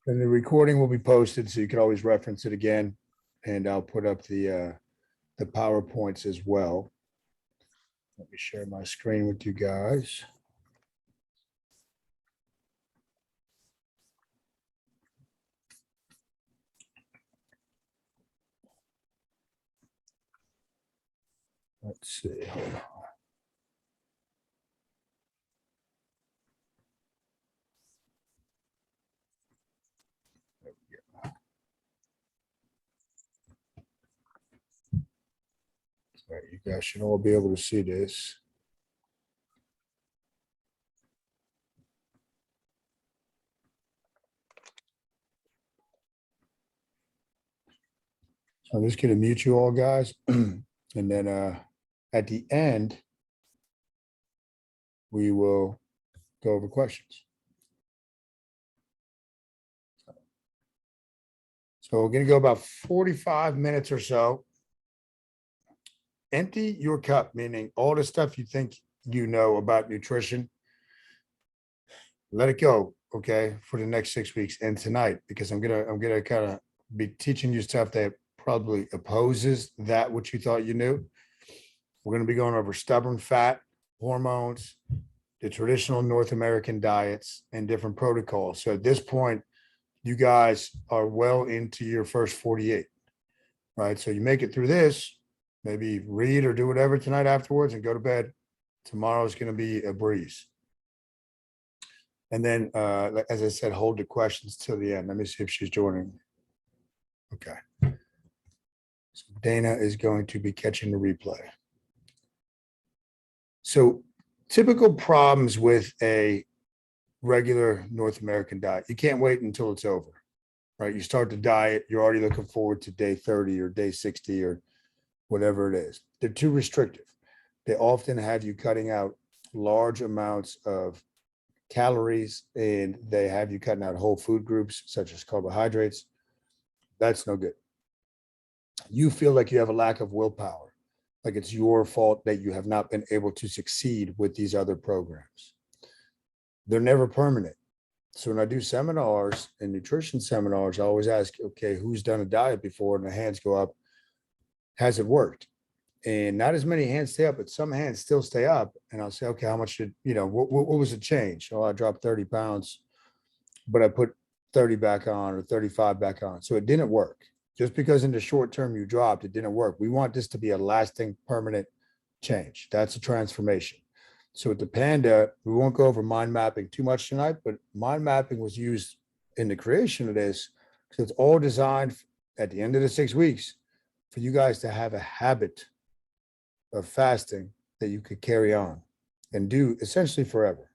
And the recording will be posted, so you can always reference it again. And I'll put up the PowerPoints as well. Let me share my screen with you guys. Let's see. Hold on. There we go. All right, you guys should all be able to see this. So I'm just going to mute you all, guys. And then at the end, we will go over questions. So we're going to go about 45 minutes or so. Empty your cup, meaning all the stuff you think you know about nutrition. Let it go, okay, for the next 6 weeks and tonight, because I'm gonna kind of be teaching you stuff that probably opposes that which you thought you knew. We're going to be going over stubborn fat, hormones, the traditional North American diets, and different protocols. So at this point, you guys are well into your first 48, right? So you make it through this, maybe read or do whatever tonight afterwards and go to bed. Tomorrow's going to be a breeze. And then, as I said, hold the questions till the end. Let me see if she's joining. Okay. So Dana is going to be catching the replay. So typical problems with a regular North American diet. You can't wait until it's over, right? You start the diet, you're already looking forward to day 30 or day 60 or whatever it is. They're too restrictive. They often have you cutting out large amounts of calories, and they have you cutting out whole food groups such as carbohydrates. That's no good. You feel like you have a lack of willpower, like it's your fault that you have not been able to succeed with these other programs. They're never permanent. So when I do seminars and nutrition seminars, I always ask, okay, who's done a diet before? And the hands go up. Has it worked? And not as many hands stay up, but some hands still stay up. And I'll say, okay, how much did, what was the change? Oh, I dropped 30 pounds, but I put 30 back on or 35 back on. So it didn't work. Just because in the short term you dropped, it didn't work. We want this to be a lasting, permanent change. That's a transformation. So with the Panda, we won't go over mind mapping too much tonight, but mind mapping was used in the creation of this because it's all designed at the end of the 6 weeks for you guys to have a habit of fasting that you could carry on and do essentially forever.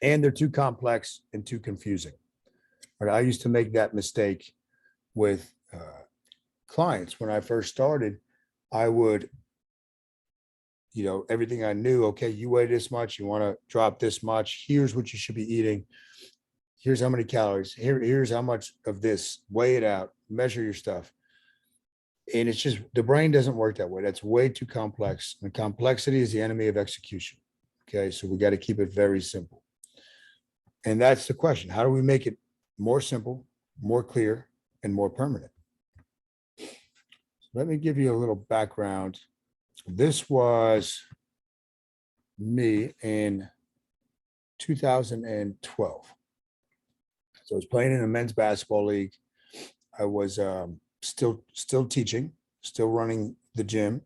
And they're too complex and too confusing. But I used to make that mistake with clients when I first started. I would, everything I knew, okay, you weigh this much, you want to drop this much, here's what you should be eating, here's how many calories, here's how much of this, weigh it out, measure your stuff. And it's just, the brain doesn't work that way. That's way too complex. And complexity is the enemy of execution. Okay, so we got to keep it very simple. And that's the question. How do we make it more simple, more clear, and more permanent? So let me give you a little background. This was me in 2012. So I was playing in a men's basketball league. I was still teaching, still running the gym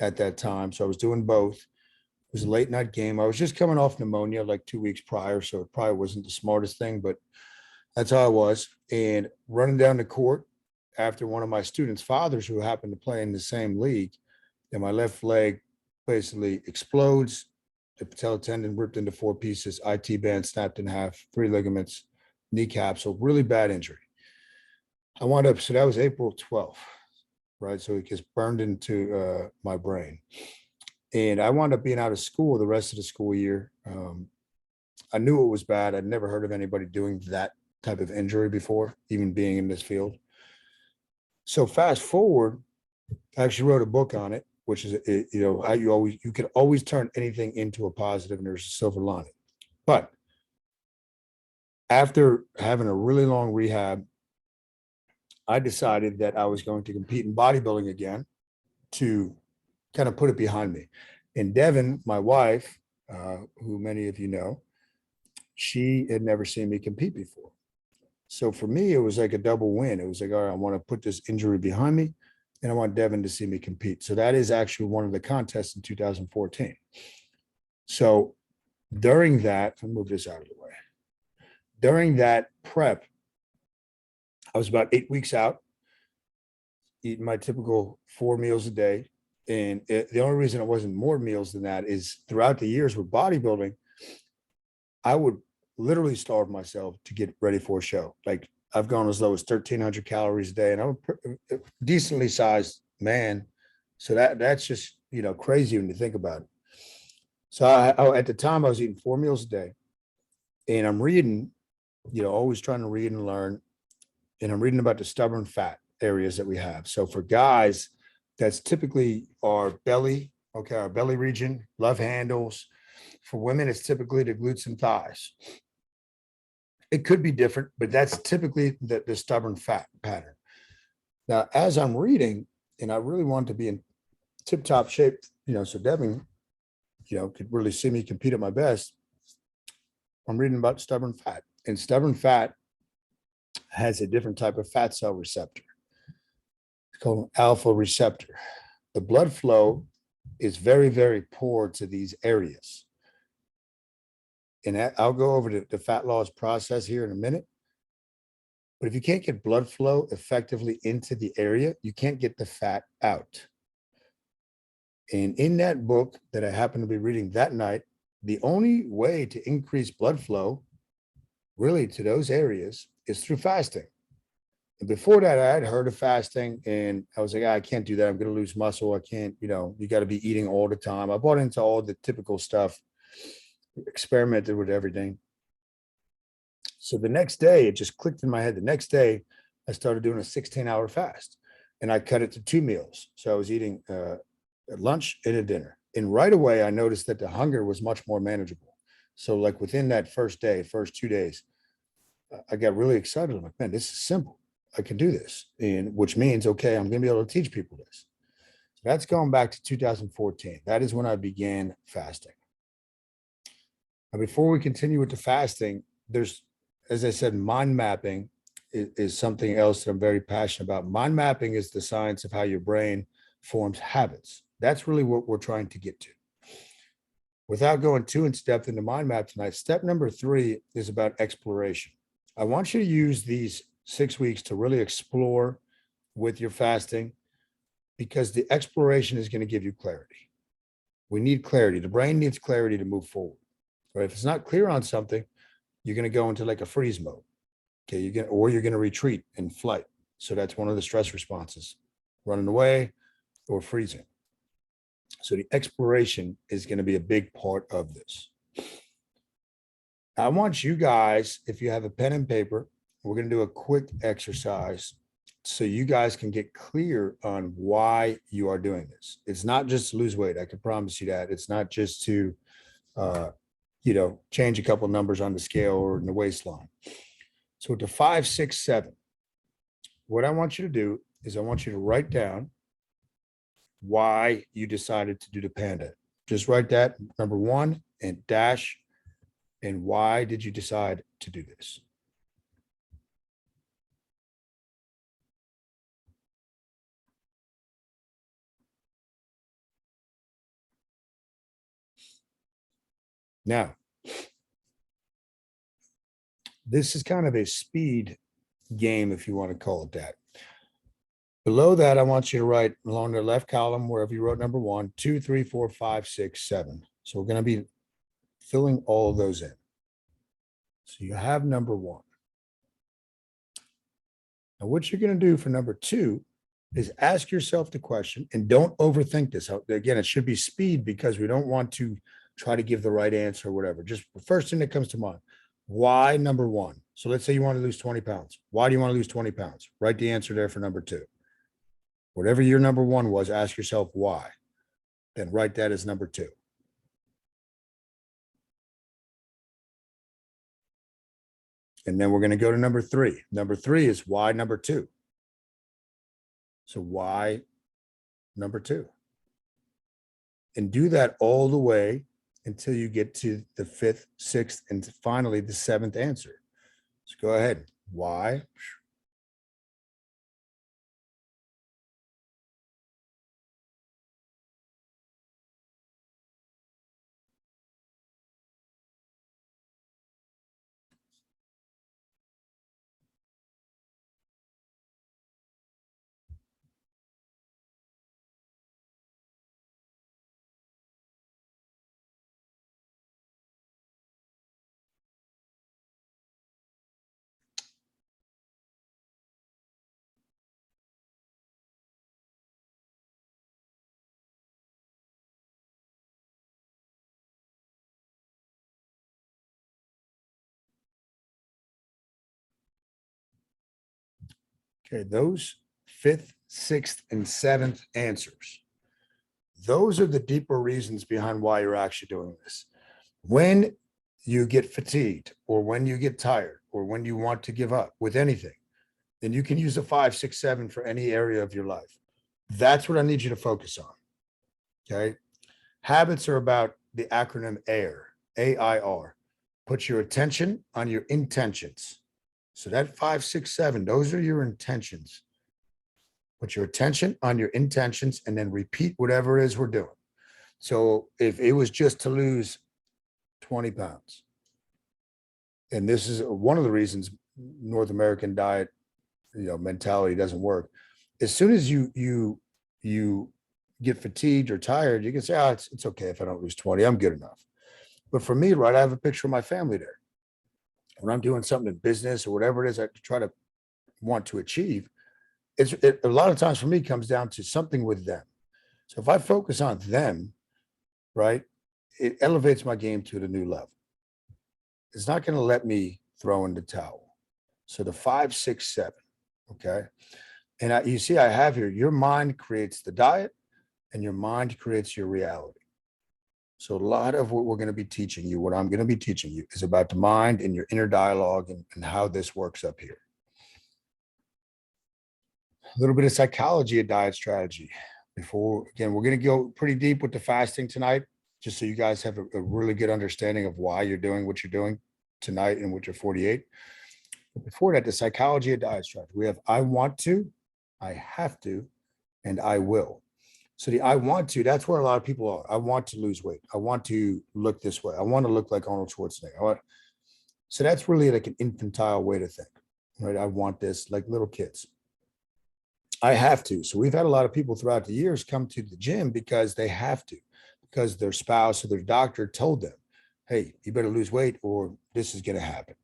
at that time. So I was doing both. It was a late night game. I was just coming off pneumonia like 2 weeks prior, so it probably wasn't the smartest thing, but that's how I was. And running down the court after one of my students' fathers, who happened to play in the same league, and my left leg basically explodes. The patella tendon ripped into 4 pieces, IT band snapped in half, 3 ligaments, knee capsule, really bad injury. I wound up, so that was April 12th, right? So it gets burned into my brain. And I wound up being out of school the rest of the school year. I knew it was bad. I'd never heard of anybody doing that type of injury before, even being in this field. So fast forward, I actually wrote a book on it, which is, how you can always turn anything into a positive, and there's a silver lining. But After having a really long rehab, I decided that I was going to compete in bodybuilding again to kind of put it behind me. And Devin, my wife, who many of you know, she had never seen me compete before. So for me, it was like a double win. It was like, all right, I want to put this injury behind me and I want Devin to see me compete. So that is actually one of the contests in 2014. So during that, I'll move this out of the way. During that prep, I was about 8 weeks out, eating my typical 4 meals a day. And the only reason it wasn't more meals than that is throughout the years with bodybuilding, I would literally starve myself to get ready for a show. Like I've gone as low as 1,300 calories a day, and I'm a decently sized man. So that's just, crazy when you think about it. So at the time I was eating 4 meals a day, and I'm reading, always trying to read and learn. And I'm reading about the stubborn fat areas that we have. So for guys, that's typically our belly, okay, our belly region, love handles. For women, it's typically the glutes and thighs. It could be different, but that's typically the stubborn fat pattern. Now, as I'm reading, and I really want to be in tip-top shape, so Devin, could really see me compete at my best. I'm reading about stubborn fat, and stubborn fat has a different type of fat cell receptor. It's called an alpha receptor. The blood flow is very, very poor to these areas. And I'll go over the fat loss process here in a minute. But if you can't get blood flow effectively into the area, you can't get the fat out. And in that book that I happened to be reading that night, the only way to increase blood flow really to those areas is through fasting. And before that, I had heard of fasting and I was like, I can't do that. I'm going to lose muscle. I can't, you got to be eating all the time. I bought into all the typical stuff, experimented with everything. So the next day, it just clicked in my head. The next day, I started doing a 16-hour fast and I cut it to 2 meals. So I was eating a lunch and a dinner. And right away, I noticed that the hunger was much more manageable. So like within that first 2 days, I got really excited. I'm like, man, this is simple. I can do this. And which means, okay, I'm going to be able to teach people this. So that's going back to 2014. That is when I began fasting. Now, before we continue with the fasting, there's, as I said, mind mapping is something else that I'm very passionate about. Mind mapping is the science of how your brain forms habits. That's really what we're trying to get to. Without going too in depth into mind map tonight, step number 3 is about exploration. I want you to use these 6 weeks to really explore with your fasting because the exploration is going to give you clarity. We need clarity. The brain needs clarity to move forward. Right? If it's not clear on something, you're going to go into like a freeze mode. Okay, you're going to retreat in flight. So that's one of the stress responses, running away or freezing. So the exploration is going to be a big part of this. I want you guys, if you have a pen and paper, we're going to do a quick exercise so you guys can get clear on why you are doing this. It's not just to lose weight. I can promise you that. It's not just to, change a couple numbers on the scale or in the waistline. So to 5, 6, 7, what I want you to do is I want you to write down why you decided to do the Panda. Just write that number 1 and dash. And why did you decide to do this? Now, this is kind of a speed game, if you want to call it that. Below that, I want you to write along the left column, wherever you wrote number 1, 2, 3, 4, 5, 6, 7. So we're going to be filling all of those in. So you have number 1. Now, what you're going to do for number 2 is ask yourself the question, and don't overthink this. Again, it should be speed because we don't want to try to give the right answer or whatever. Just the first thing that comes to mind. Why number 1? So let's say you want to lose 20 pounds. Why do you want to lose 20 pounds? Write the answer there for number 2. Whatever your number 1 was, ask yourself why. Then write that as number 2. And then we're going to go to number three. Number three is why number two. So why number two? And do that all the way until you get to the fifth, sixth, and finally the seventh answer. So go ahead. Why? Okay, those fifth, sixth, and seventh answers, those are the deeper reasons behind why you're actually doing this. When you get fatigued, or when you get tired, or when you want to give up with anything, then you can use a 5, 6, 7 for any area of your life. That's what I need you to focus on. Okay. Habits are about the acronym AIR, AIR. Put your attention on your intentions. So that 5, 6, 7, those are your intentions. Put your attention on your intentions and then repeat whatever it is we're doing. So if it was just to lose 20 pounds, and this is one of the reasons North American diet, mentality doesn't work. As soon as you get fatigued or tired, you can say, "Oh, it's okay if I don't lose 20. I'm good enough." But for me, right, I have a picture of my family there. When I'm doing something in business or whatever it is I try to want to achieve, a lot of times for me comes down to something with them. So if I focus on them, right, it elevates my game to the new level. It's not going to let me throw in the towel. So the 5, 6, 7, okay. And you see, I have here, your mind creates the diet and your mind creates your reality. So a lot of what we're going to be teaching you, what I'm going to be teaching you, is about the mind and your inner dialogue and how this works up here. A little bit of psychology of diet strategy. Before, again, we're going to go pretty deep with the fasting tonight, just so you guys have a really good understanding of why you're doing what you're doing tonight and with your 48. But before that, the psychology of diet strategy. We have I want to, I have to, and I will. So the I want to, that's where a lot of people are. I want to lose weight. I want to look this way. I want to look like Arnold Schwarzenegger. So that's really like an infantile way to think, right? I want this, like little kids. I have to. So we've had a lot of people throughout the years come to the gym because they have to, because their spouse or their doctor told them, hey, you better lose weight or this is going to happen.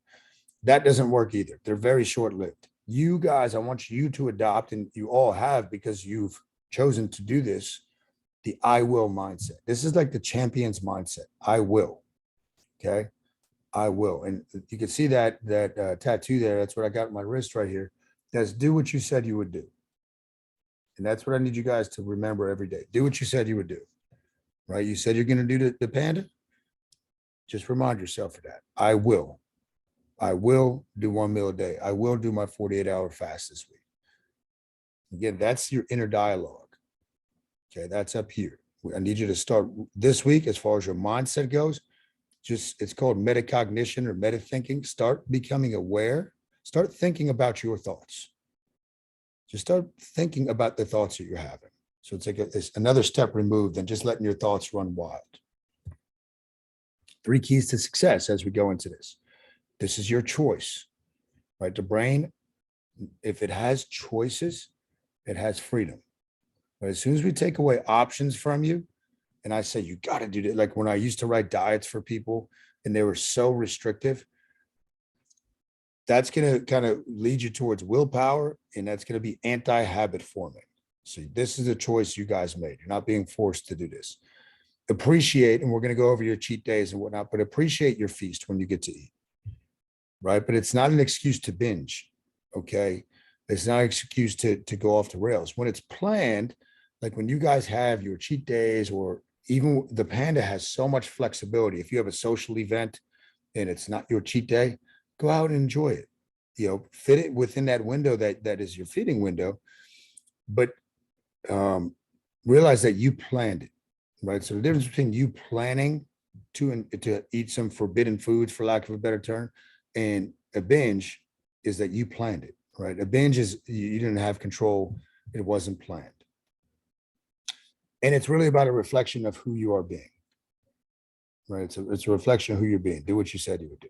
That doesn't work either. They're very short lived. You guys, I want you to adopt, and you all have because you've chosen to do this, the I will mindset. This is like the champion's mindset. I will. Okay. I will. And you can see that tattoo there. That's what I got on my wrist right here. That's do what you said you would do. And that's what I need you guys to remember every day. Do what you said you would do. Right? You said you're going to do the Panda. Just remind yourself of that. I will. I will do 1 meal a day. I will do my 48-hour fast this week. Again, that's your inner dialogue. Okay, that's up here. I need you to start this week as far as your mindset goes. Just it's called metacognition or meta thinking. Start becoming aware. Start thinking about your thoughts. Just start thinking about the thoughts that you're having. So it's like it's another step removed than just letting your thoughts run wild. 3 keys to success as we go into this. This is your choice, right? The brain, if it has choices, it has freedom. But as soon as we take away options from you, and I say, you got to do that. Like when I used to write diets for people and they were so restrictive, that's going to kind of lead you towards willpower, and that's going to be anti-habit forming. So this is a choice you guys made. You're not being forced to do this. Appreciate, and we're going to go over your cheat days and whatnot, but appreciate your feast when you get to eat, right? But it's not an excuse to binge, okay? It's not an excuse to go off the rails. When it's planned, like when you guys have your cheat days, or even the Panda has so much flexibility. If you have a social event and it's not your cheat day, go out and enjoy it. Fit it within that window that is your feeding window, but realize that you planned it, right? So the difference between you planning to eat some forbidden foods, for lack of a better term, and a binge is that you planned it, right? A binge is you didn't have control; it wasn't planned, and it's really about a reflection of who you are being, right? It's a reflection of who you're being. Do what you said you would do.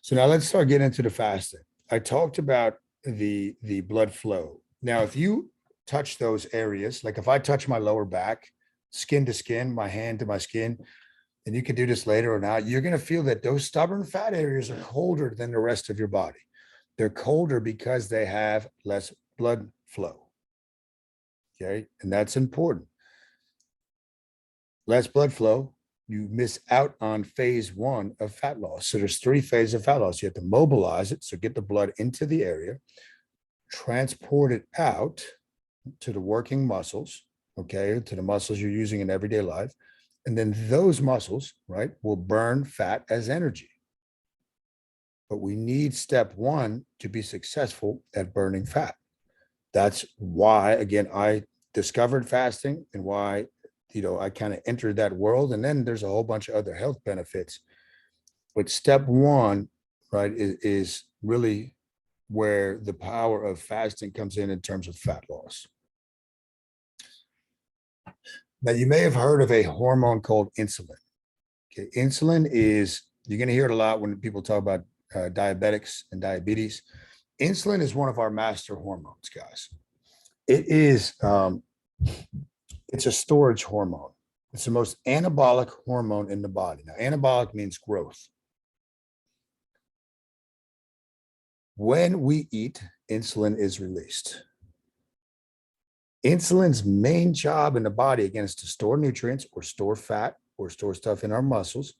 So now let's start getting into the fasting. I talked about the blood flow. Now, if you touch those areas, like if I touch my lower back, skin to skin, my hand to my skin, and you can do this later or not, you're going to feel that those stubborn fat areas are colder than the rest of your body. They're colder because they have less blood flow. Okay. And that's important. Less blood flow, you miss out on phase one of fat loss. So there's 3 phases of fat loss. You have to mobilize it. So get the blood into the area, transport it out to the working muscles, okay, to the muscles you're using in everyday life. And then those muscles, right, will burn fat as energy. But we need step 1 to be successful at burning fat. That's why, again, I discovered fasting and why, I kind of entered that world. And then there's a whole bunch of other health benefits. But step 1, right, is really where the power of fasting comes in terms of fat loss. Now, you may have heard of a hormone called insulin. Okay, insulin is, you're going to hear it a lot when people talk about diabetics and diabetes. Insulin is one of our master hormones, guys. It is, it's a storage hormone. It's the most anabolic hormone in the body. Now, anabolic means growth. When we eat, insulin is released. Insulin's main job in the body, again, is to store nutrients or store fat or store stuff in our muscles.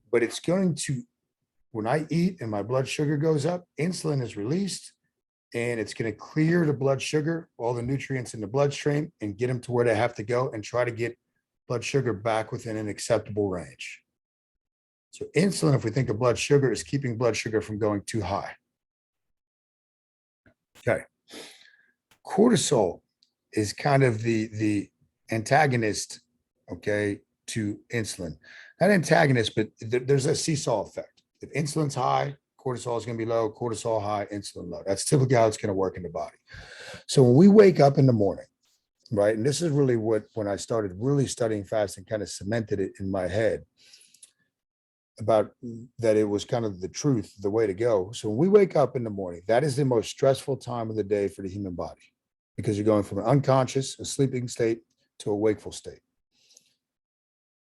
But it's going to, when I eat and my blood sugar goes up, insulin is released and it's going to clear the blood sugar, all the nutrients in the bloodstream, and get them to where they have to go and try to get blood sugar back within an acceptable range. So insulin, if we think of blood sugar, is keeping blood sugar from going too high. Okay. Cortisol is kind of the antagonist, okay, to insulin. Not antagonist, but there's a seesaw effect. If insulin's high, cortisol is going to be low, cortisol high, insulin low. That's typically how it's going to work in the body. So when we wake up in the morning, right, and this is really when I started really studying fasting, kind of cemented it in my head about that it was kind of the truth, the way to go. So when we wake up in the morning, that is the most stressful time of the day for the human body, because you're going from an unconscious, a sleeping state, to a wakeful state.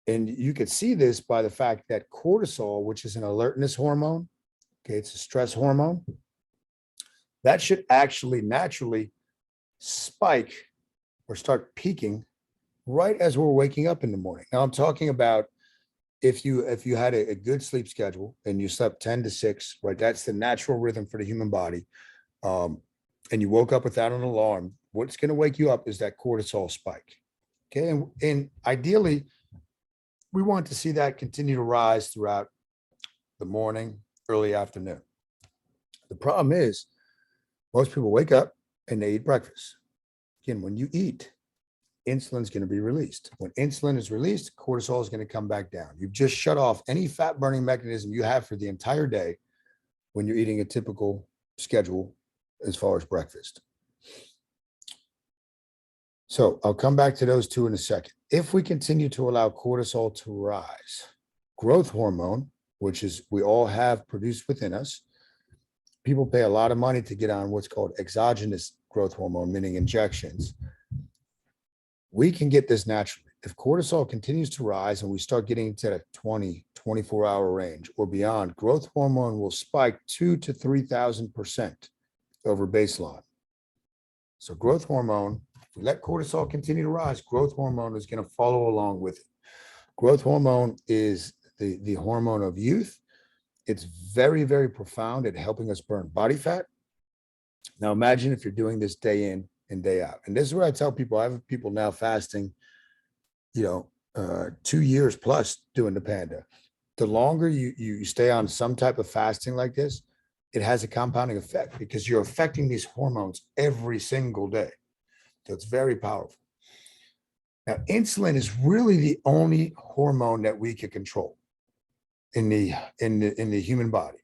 And you could see this by the fact that cortisol, which is an alertness hormone, okay, it's a stress hormone, that should actually naturally spike or start peaking right as we're waking up in the morning. Now I'm talking about if you had a good sleep schedule and you slept 10 to 6, right, that's the natural rhythm for the human body, and you woke up without an alarm, what's going to wake you up is that cortisol spike. Okay. And ideally, we want to see that continue to rise throughout the morning, early afternoon. The problem is most people wake up and they eat breakfast. Again, when you eat, insulin is going to be released. When insulin is released, cortisol is going to come back down. You've just shut off any fat burning mechanism you have for the entire day when you're eating a typical schedule as far as breakfast. So I'll come back to those two in a second. If we continue to allow cortisol to rise, growth hormone, which is we all have produced within us, people pay a lot of money to get on what's called exogenous growth hormone, meaning injections. We can get this naturally. If cortisol continues to rise and we start getting into that 20, 24-hour range or beyond, growth hormone will spike 2,000 to 3,000% over baseline. So growth hormone, if we let cortisol continue to rise, growth hormone is going to follow along with it. Growth hormone is the hormone of youth. It's very, very profound at helping us burn body fat. Now imagine if you're doing this day in and day out. And this is what I tell people. I have people now fasting, 2 years plus doing the Panda. the longer you stay on some type of fasting like this, it has a compounding effect because you're affecting these hormones every single day. So it's very powerful. Now, insulin is really the only hormone that we can control in the human body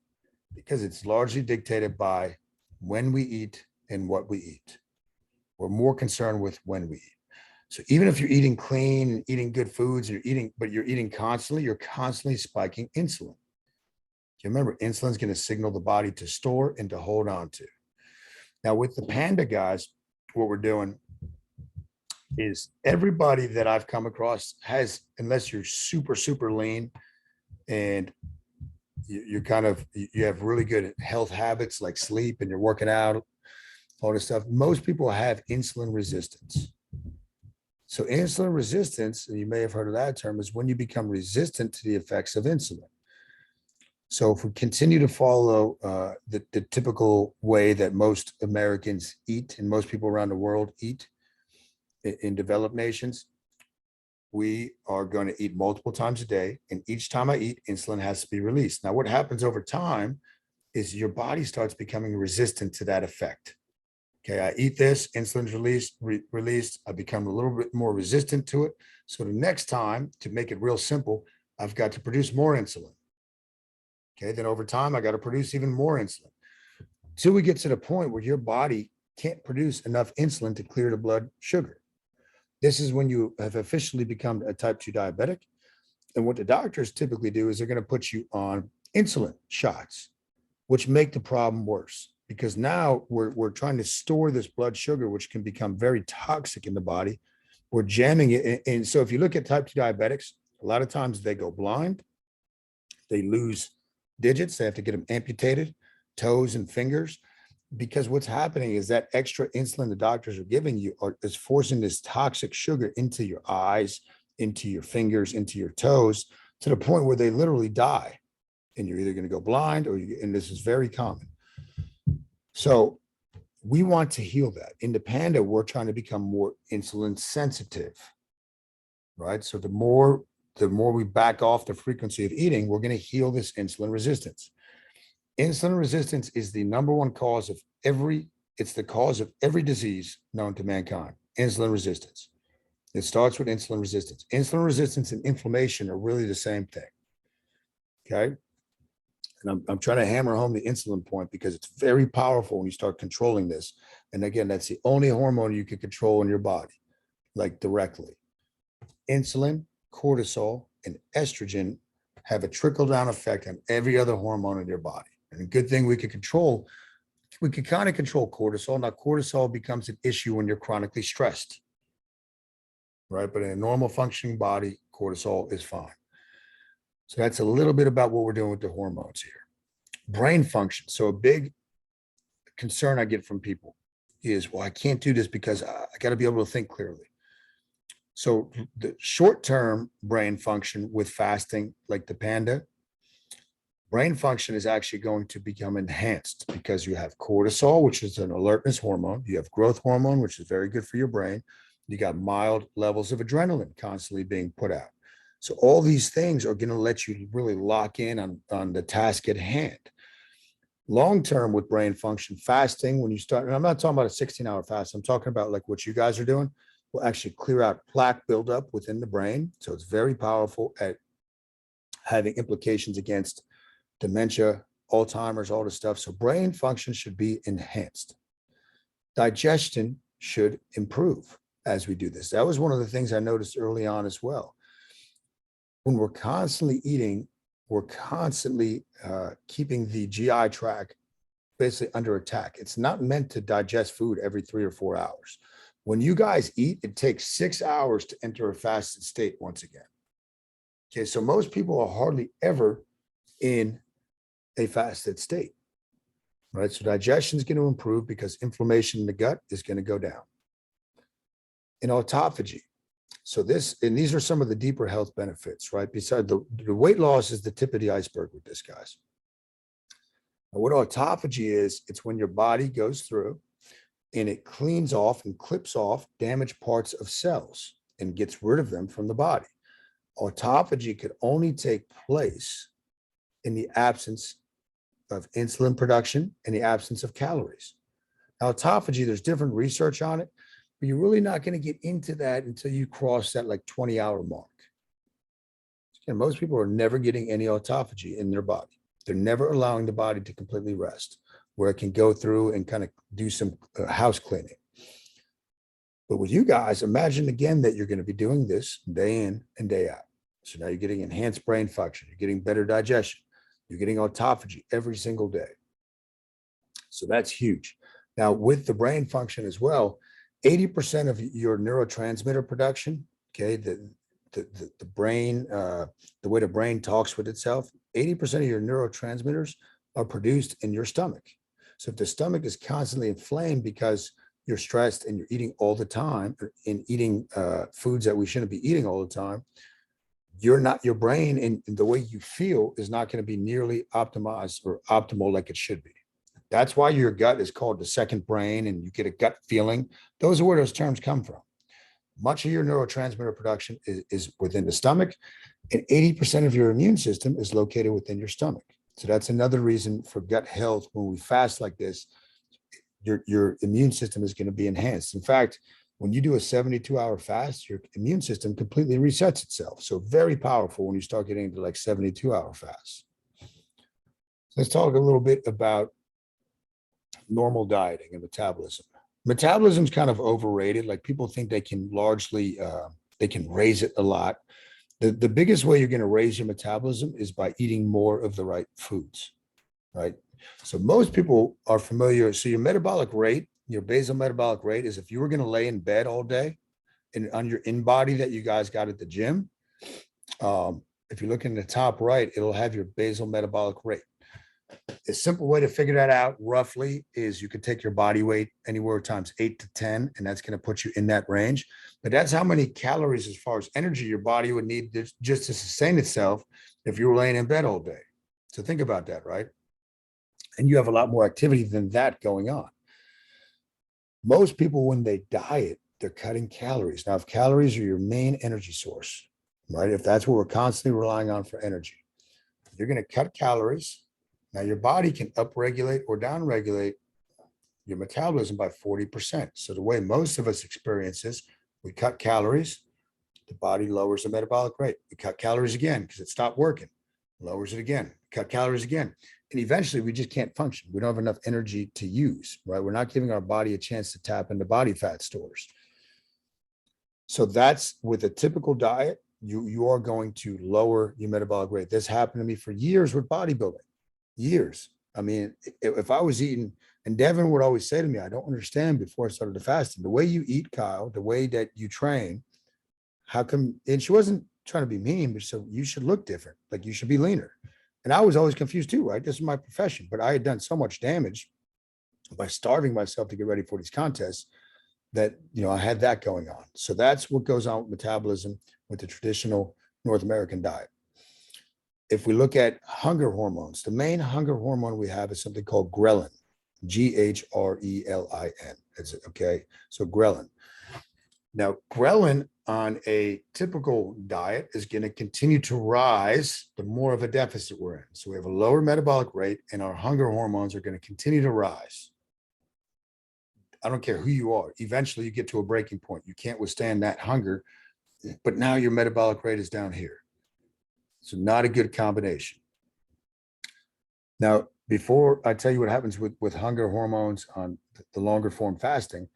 because it's largely dictated by when we eat and what we eat. We're more concerned with when we eat. So even if you're eating clean and eating good foods, but you're eating constantly, you're constantly spiking insulin. You remember, insulin is going to signal the body to store and to hold on to. Now, with the Panda guys, what we're doing is everybody that I've come across has, unless you're super, super lean and you have really good health habits like sleep and you're working out, all this stuff, most people have insulin resistance. So insulin resistance, and you may have heard of that term, is when you become resistant to the effects of insulin. So if we continue to follow the typical way that most Americans eat and most people around the world eat in developed nations, we are going to eat multiple times a day. And each time I eat, insulin has to be released. Now, what happens over time is your body starts becoming resistant to that effect. Okay, I eat this, insulin's released. I become a little bit more resistant to it. So the next time, to make it real simple, I've got to produce more insulin. Okay, then over time, I got to produce even more insulin till we get to the point where your body can't produce enough insulin to clear the blood sugar. This is when you have officially become a type 2 diabetic. And what the doctors typically do is they're going to put you on insulin shots, which make the problem worse because now we're trying to store this blood sugar, which can become very toxic in the body. We're jamming it. And so if you look at type 2 diabetics, a lot of times they go blind, they lose digits, they have to get them amputated, toes and fingers, because what's happening is that extra insulin the doctors are giving you is forcing this toxic sugar into your eyes, into your fingers, into your toes, to the point where they literally die. And you're either going to go blind and this is very common. So we want to heal that. In the Panda, we're trying to become more insulin sensitive, right? So the more we back off the frequency of eating, we're going to heal this insulin resistance. Insulin resistance is the number one cause of it's the cause of every disease known to mankind, insulin resistance. It starts with insulin resistance. Insulin resistance and inflammation are really the same thing, okay? And I'm trying to hammer home the insulin point because it's very powerful when you start controlling this. And again, that's the only hormone you can control in your body, like directly. Insulin, cortisol, and estrogen have a trickle-down effect on every other hormone in your body. And a good thing we could kind of control cortisol. Now, cortisol becomes an issue when you're chronically stressed, right? But in a normal functioning body, cortisol is fine. So that's a little bit about what we're doing with the hormones here. Brain function. So a big concern I get from people is, well, I can't do this because I got to be able to think clearly. So the short-term brain function with fasting, like the Panda, brain function is actually going to become enhanced because you have cortisol, which is an alertness hormone. You have growth hormone, which is very good for your brain. You got mild levels of adrenaline constantly being put out. So all these things are going to let you really lock in on the task at hand. Long-term with brain function, fasting, when you start, and I'm not talking about a 16-hour fast, I'm talking about like what you guys are doing, will actually clear out plaque buildup within the brain. So it's very powerful at having implications against dementia, Alzheimer's, all this stuff. So brain function should be enhanced. Digestion should improve as we do this. That was one of the things I noticed early on as well. When we're constantly eating, we're constantly keeping the GI tract basically under attack. It's not meant to digest food every 3 or 4 hours. When you guys eat, it takes 6 hours to enter a fasted state once again. Okay, so most people are hardly ever in a fasted state, right? So digestion is going to improve because inflammation in the gut is going to go down. In autophagy, so these are some of the deeper health benefits, right? Besides the weight loss is the tip of the iceberg with this, guys. And what autophagy is, it's when your body goes through and it cleans off and clips off damaged parts of cells and gets rid of them from the body. Autophagy could only take place in the absence of insulin production and the absence of calories. Now, autophagy, there's different research on it, but you're really not going to get into that until you cross that like 20-hour mark. And most people are never getting any autophagy in their body. They're never allowing the body to completely rest, where it can go through and kind of do some house cleaning. But with you guys, imagine again that you're going to be doing this day in and day out. So now you're getting enhanced brain function, you're getting better digestion, you're getting autophagy every single day. So that's huge. Now, with the brain function as well, 80% of your neurotransmitter production, okay, the brain, the way the brain talks with itself, 80% of your neurotransmitters are produced in your stomach. So if the stomach is constantly inflamed because you're stressed and you're eating all the time and eating foods that we shouldn't be eating all the time, your brain and the way you feel is not going to be nearly optimized or optimal like it should be. That's why your gut is called the second brain and you get a gut feeling. Those are where those terms come from. Much of your neurotransmitter production is within the stomach, and 80% of your immune system is located within your stomach. So that's another reason for gut health. When we fast like this, your immune system is going to be enhanced. In fact, when you do a 72-hour fast, your immune system completely resets itself. So very powerful when you start getting into like 72-hour fasts. Let's talk a little bit about normal dieting and metabolism. Metabolism is kind of overrated. Like people think they can largely, they can raise it a lot. The biggest way you're going to raise your metabolism is by eating more of the right foods, right? So most people are familiar. So your metabolic rate, your basal metabolic rate is if you were going to lay in bed all day and on your in-body that you guys got at the gym, if you look in the top right, it'll have your basal metabolic rate. A simple way to figure that out roughly is you could take your body weight anywhere times 8 to 10, and that's going to put you in that range. But that's how many calories as far as energy your body would need just to sustain itself if you were laying in bed all day. So think about that, right? And you have a lot more activity than that going on. Most people, when they diet, they're cutting calories. Now, if calories are your main energy source, right? If that's what we're constantly relying on for energy, you're going to cut calories. Now, your body can upregulate or downregulate your metabolism by 40%. So the way most of us experience this, we cut calories, the body lowers the metabolic rate. We cut calories again because it stopped working, lowers it again, cut calories again. And eventually we just can't function. We don't have enough energy to use, right? We're not giving our body a chance to tap into body fat stores. So that's with a typical diet, you are going to lower your metabolic rate. This happened to me for years with bodybuilding. Years. I mean, if I was eating, and Devin would always say to me, I don't understand before I started the fasting, the way you eat, Kyle, the way that you train, how come, and she wasn't trying to be mean, but so you should look different. Like you should be leaner. And I was always confused too, right? This is my profession, but I had done so much damage by starving myself to get ready for these contests that, you know, I had that going on. So that's what goes on with metabolism with the traditional North American diet. If we look at hunger hormones, the main hunger hormone we have is something called ghrelin, G-H-R-E-L-I-N. Okay, so ghrelin. Now, ghrelin on a typical diet is going to continue to rise the more of a deficit we're in. So we have a lower metabolic rate and our hunger hormones are going to continue to rise. I don't care who you are. Eventually you get to a breaking point. You can't withstand that hunger, but now your metabolic rate is down here. So not a good combination. Now, before I tell you what happens with hunger hormones on the longer form fasting,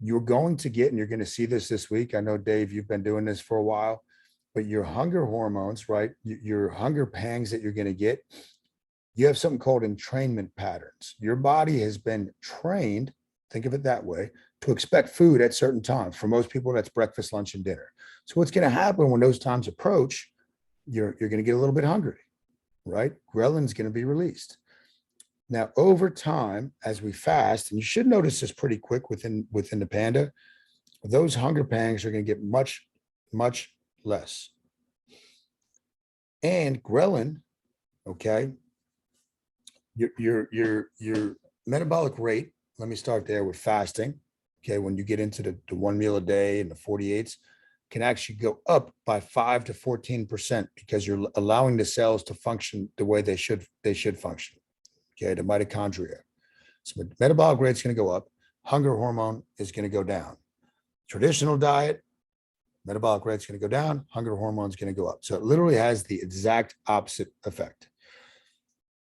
you're going to get, and you're going to see this week. I know, Dave, you've been doing this for a while, but your hunger hormones, right? Your hunger pangs that you're going to get, you have something called entrainment patterns. Your body has been trained, think of it that way, to expect food at certain times. For most people, that's breakfast, lunch, and dinner. So what's going to happen when those times approach, you're going to get a little bit hungry, right? Ghrelin is going to be released. Now, over time, as we fast, and you should notice this pretty quick within the Panda, those hunger pangs are going to get much, much less. And ghrelin, okay, your metabolic rate, let me start there with fasting, okay, when you get into the one meal a day and the 48s, can actually go up by 5 to 14% because you're allowing the cells to function the way they should function. Okay, the mitochondria. So metabolic rate's going to go up. Hunger hormone is going to go down. Traditional diet, metabolic rate's going to go down. Hunger hormone is going to go up. So it literally has the exact opposite effect.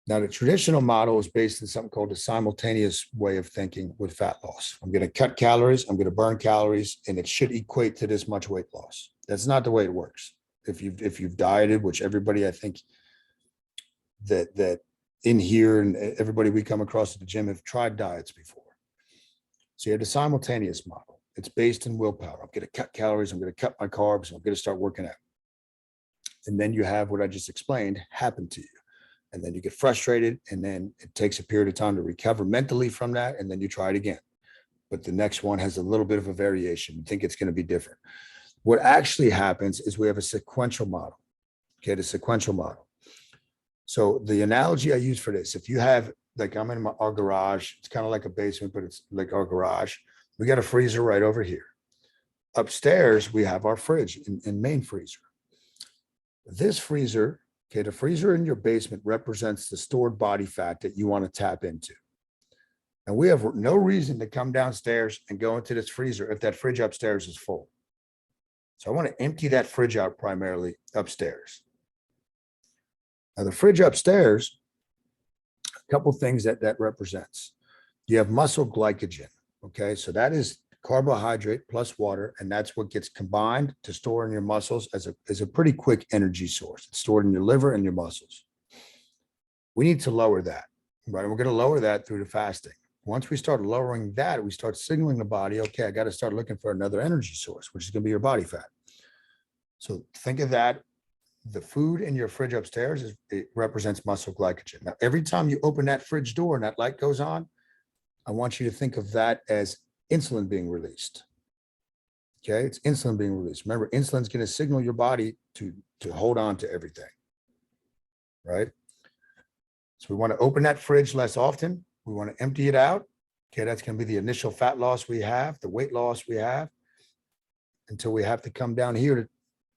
Now, the traditional model is based on something called a simultaneous way of thinking with fat loss. I'm going to cut calories, I'm going to burn calories, and it should equate to this much weight loss. That's not the way it works. If you've dieted, which everybody, I think that in here and everybody we come across at the gym have tried diets before. So you have the simultaneous model. It's based in willpower. I'm going to cut calories, I'm going to cut my carbs, I'm going to start working out. And then you have what I just explained happen to you. And then you get frustrated, and then it takes a period of time to recover mentally from that, and then you try it again. But the next one has a little bit of a variation. You think it's going to be different. What actually happens is we have a sequential model. Okay, the sequential model. So the analogy I use for this, if you have, like I'm in our garage, it's kind of like a basement, but it's like our garage. We got a freezer right over here. Upstairs, we have our fridge and main freezer. This freezer, okay, the freezer in your basement represents the stored body fat that you want to tap into. And we have no reason to come downstairs and go into this freezer if that fridge upstairs is full. So I want to empty that fridge out primarily upstairs. Now, the fridge upstairs, a couple things that represents. You have muscle glycogen, okay? So that is carbohydrate plus water, and that's what gets combined to store in your muscles as a pretty quick energy source. It's stored in your liver and your muscles. We need to lower that, right? And we're going to lower that through the fasting. Once we start lowering that, we start signaling the body, okay, I got to start looking for another energy source, which is going to be your body fat. So think of that. The food in your fridge upstairs, it represents muscle glycogen. Now, every time you open that fridge door and that light goes on, I want you to think of that as insulin being released. Okay, it's insulin being released. Remember, insulin's going to signal your body to hold on to everything, right? So we want to open that fridge less often. We want to empty it out. Okay, that's going to be the initial fat loss we have, the weight loss we have, until we have to come down here to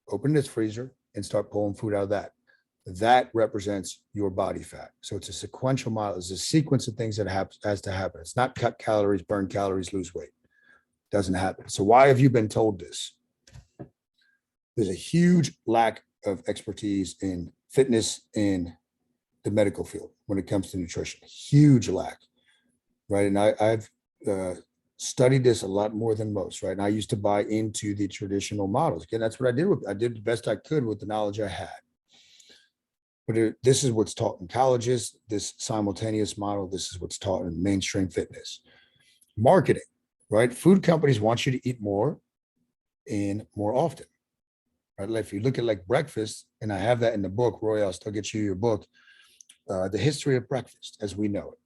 open this freezer and start pulling food out of that. That represents your body fat. So it's a sequential model. It's a sequence of things that has to happen. It's not cut calories, burn calories, lose weight. It doesn't happen. So why have you been told this? There's a huge lack of expertise in fitness in the medical field when it comes to nutrition. Huge lack, right? And I've studied this a lot more than most, right? And I used to buy into the traditional models. Again, that's what I did. I did the best I could with the knowledge I had. But this is what's taught in colleges, this simultaneous model, this is what's taught in mainstream fitness. Marketing, right? Food companies want you to eat more and more often, right? Like if you look at like breakfast, and I have that in the book, Roy, I'll still get you your book, The History of Breakfast as we know it,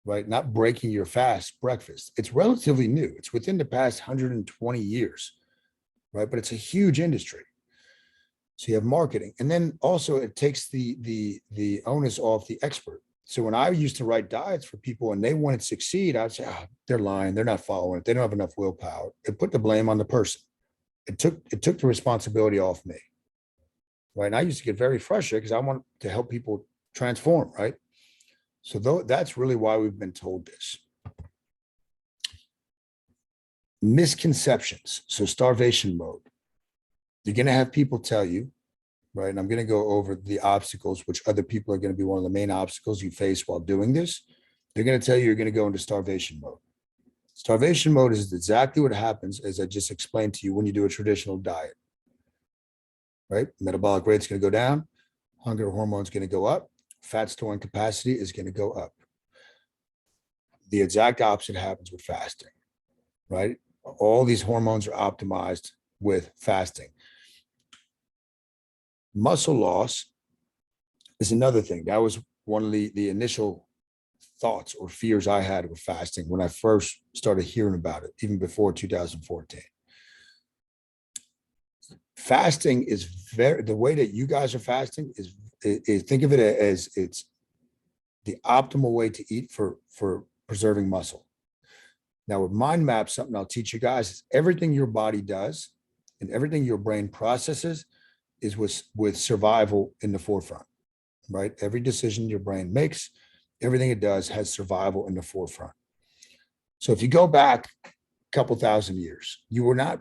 right? Not breaking your fast, breakfast. It's relatively new. It's within the past 120 years, right? But it's a huge industry. So you have marketing, and then also it takes the onus off the expert. So when I used to write diets for people and they wanted to succeed, I'd say, oh, they're lying, they're not following it, they don't have enough willpower. It put the blame on the person. It took the responsibility off me, right? And I used to get very frustrated because I want to help people transform, right? So that's really why we've been told this. Misconceptions. So starvation mode. You're going to have people tell you, right? And I'm going to go over the obstacles, which other people are going to be one of the main obstacles you face while doing this. They're going to tell you you're going to go into starvation mode. Starvation mode is exactly what happens, as I just explained to you, when you do a traditional diet, right? Metabolic rate's going to go down. Hunger hormone's going to go up. Fat storing capacity is going to go up. The exact opposite happens with fasting, right? All these hormones are optimized with fasting. Muscle loss is another thing. That was one of the initial thoughts or fears I had with fasting when I first started hearing about it, even before 2014. Fasting is the way that you guys are fasting is think of it as it's the optimal way to eat for preserving muscle. Now with mind maps, something I'll teach you guys is everything your body does And everything your brain processes is with survival in the forefront, right? Every decision your brain makes, everything it does has survival in the forefront. So if you go back a couple thousand years,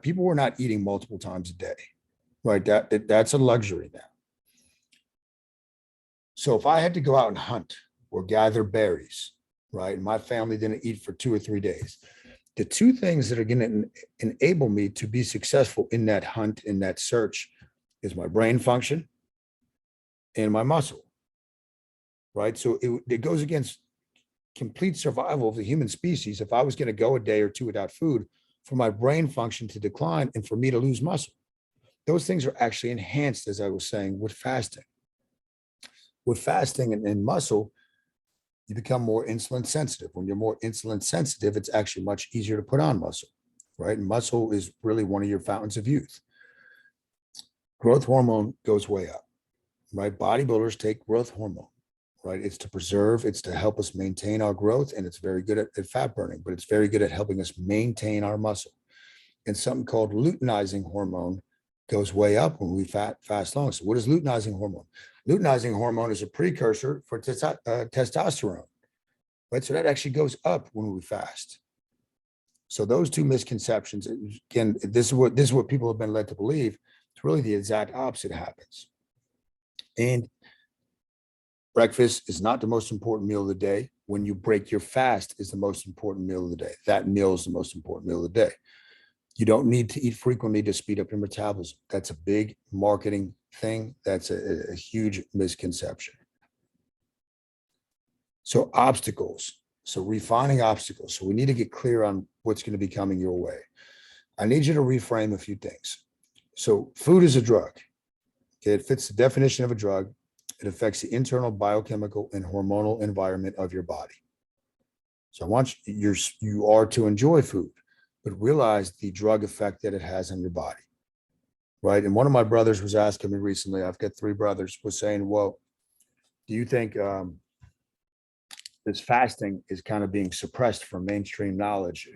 people were not eating multiple times a day, right? That's a luxury now. So if I had to go out and hunt or gather berries, right, and my family didn't eat for 2 or 3 days, the two things that are going to enable me to be successful in that hunt, in that search, is my brain function and my muscle, right? So it goes against complete survival of the human species. If I was going to go a day or two without food, for my brain function to decline and for me to lose muscle, those things are actually enhanced, as I was saying, with fasting. With fasting and muscle, you become more insulin sensitive. When you're more insulin sensitive, it's actually much easier to put on muscle, right? And muscle is really one of your fountains of youth. Growth hormone goes way up, right? Bodybuilders take growth hormone, right? It's to preserve, it's to help us maintain our growth, and it's very good at fat burning, but it's very good at helping us maintain our muscle. And something called luteinizing hormone goes way up when we fast long. So what is luteinizing hormone? Luteinizing hormone is a precursor for testosterone, right? So that actually goes up when we fast. So those two misconceptions, again, this is what people have been led to believe. It's really the exact opposite happens. And breakfast is not the most important meal of the day. When you break your fast is the most important meal of the day. That meal is the most important meal of the day. You don't need to eat frequently to speed up your metabolism. That's a big marketing thing. That's a huge misconception. So obstacles. So refining obstacles. So we need to get clear on what's going to be coming your way. I need you to reframe a few things. So food is a drug. Okay, it fits the definition of a drug. It affects the internal biochemical and hormonal environment of your body. So I want you are to enjoy food, but realize the drug effect that it has on your body, right? And one of my brothers was asking me recently, I've got 3 brothers, was saying, well, do you think this fasting is kind of being suppressed from mainstream knowledge?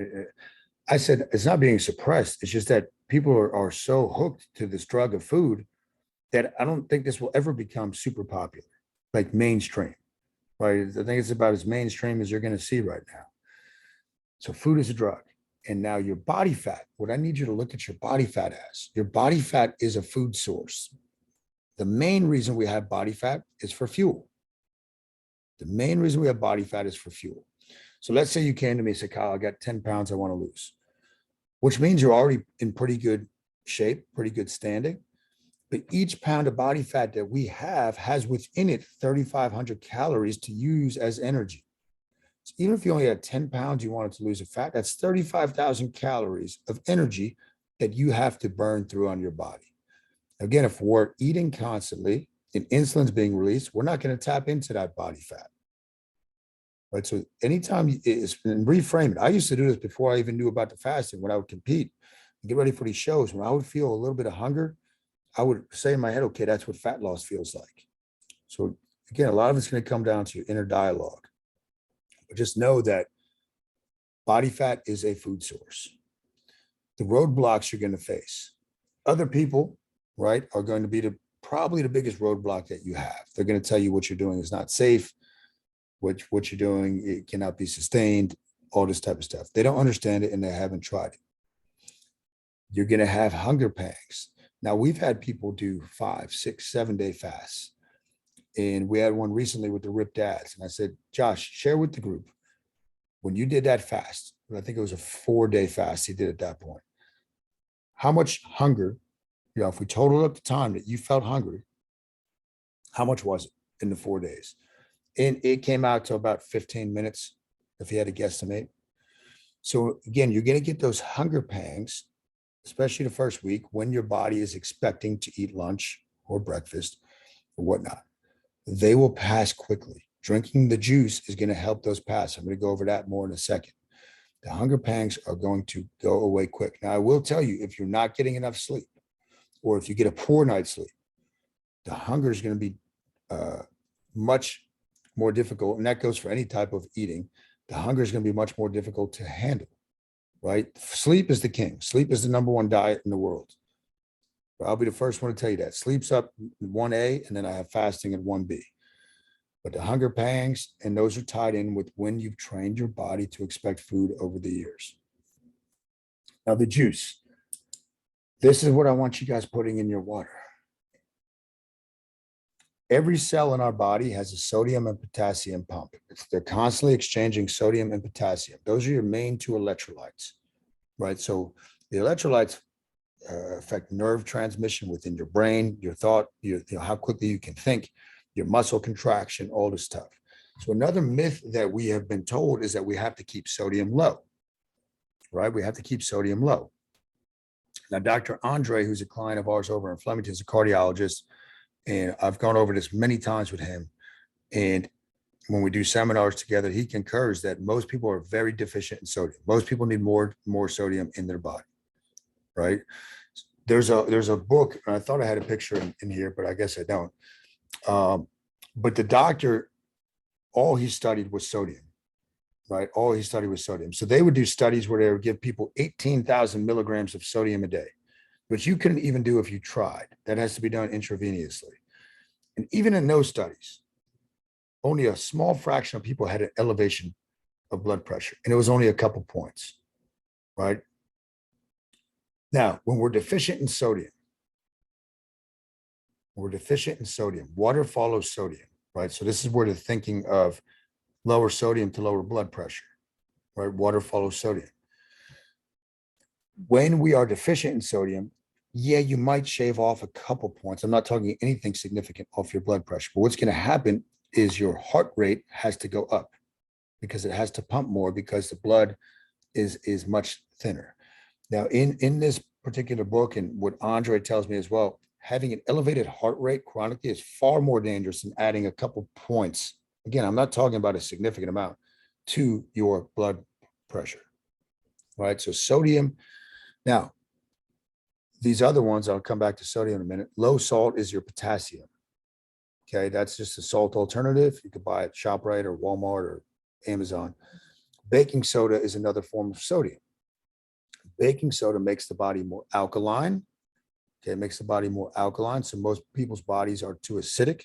I said, it's not being suppressed. It's just that people are so hooked to this drug of food that I don't think this will ever become super popular, like mainstream, right? I think it's about as mainstream as you're going to see right now. So food is a drug. And now your body fat, what I need you to look at your body fat as, your body fat is a food source. The main reason we have body fat is for fuel. The main reason we have body fat is for fuel. So let's say you came to me and said, Kyle, I got 10 pounds I want to lose, which means you're already in pretty good shape, pretty good standing. But each pound of body fat that we have has within it 3,500 calories to use as energy. So even if you only had 10 pounds, you wanted to lose a fat, that's 35,000 calories of energy that you have to burn through on your body. Again, if we're eating constantly and insulin's being released, we're not going to tap into that body fat. Right. So anytime and reframe it. I used to do this before I even knew about the fasting. When I would compete and get ready for these shows, when I would feel a little bit of hunger, I would say in my head, okay, that's what fat loss feels like. So again, a lot of it's going to come down to your inner dialogue. But just know that body fat is a food source. The roadblocks you're going to face, other people, right, are going to be probably the biggest roadblock that you have. They're going to tell you what you're doing is not safe, what you're doing, it cannot be sustained, all this type of stuff. They don't understand it and they haven't tried it. You're going to have hunger pangs. Now, we've had people do 5, 6, 7-day fasts. And we had one recently with the Ripped Dads. And I said, Josh, share with the group, when you did that fast, I think it was a 4-day fast he did at that point, how much hunger, if we totaled up the time that you felt hungry, how much was it in the 4 days? And it came out to about 15 minutes, if you had to guesstimate. So again, you're going to get those hunger pangs, especially the first week when your body is expecting to eat lunch or breakfast or whatnot. They will pass quickly. Drinking the juice is going to help those pass. I'm going to go over that more in a second. The hunger pangs are going to go away quick. Now, I will tell you, if you're not getting enough sleep, or if you get a poor night's sleep, the hunger is going to be much more difficult. And that goes for any type of eating. The hunger is going to be much more difficult to handle, right? Sleep is the king. Sleep is the #1 diet in the world. I'll be the first one to tell you that. Sleep's up 1A, and then I have fasting at 1B. But the hunger pangs, and those are tied in with when you've trained your body to expect food over the years. Now, the juice. This is what I want you guys putting in your water. Every cell in our body has a sodium and potassium pump. They're constantly exchanging sodium and potassium. Those are your main two electrolytes, right? So the electrolytes affect nerve transmission within your brain, your thought, how quickly you can think, your muscle contraction, all this stuff. So another myth that we have been told is that we have to keep sodium low, right? We have to keep sodium low. Now, Dr. Andre, who's a client of ours over in Flemington, is a cardiologist, and I've gone over this many times with him. And when we do seminars together, he concurs that most people are very deficient in sodium. Most people need more sodium in their body, right? There's a book, and I thought I had a picture in here, but I guess I don't. But the doctor, all he studied was sodium, right? All he studied was sodium. So they would do studies where they would give people 18,000 milligrams of sodium a day, which you couldn't even do if you tried. That has to be done intravenously. And even in those studies, only a small fraction of people had an elevation of blood pressure, and it was only a couple points, right? Now, when we're deficient in sodium, water follows sodium, right? So this is where the thinking of lower sodium to lower blood pressure, right? Water follows sodium. When we are deficient in sodium, yeah, you might shave off a couple points. I'm not talking anything significant off your blood pressure, but what's going to happen is your heart rate has to go up because it has to pump more because the blood is much thinner. Now, in this particular book, and what Andre tells me as well, having an elevated heart rate chronically is far more dangerous than adding a couple points. Again, I'm not talking about a significant amount to your blood pressure, right? So sodium. Now, these other ones, I'll come back to sodium in a minute. Low salt is your potassium. Okay, that's just a salt alternative. You could buy it at ShopRite or Walmart or Amazon. Baking soda is another form of sodium. Baking soda makes the body more alkaline. Okay, it makes the body more alkaline. So most people's bodies are too acidic,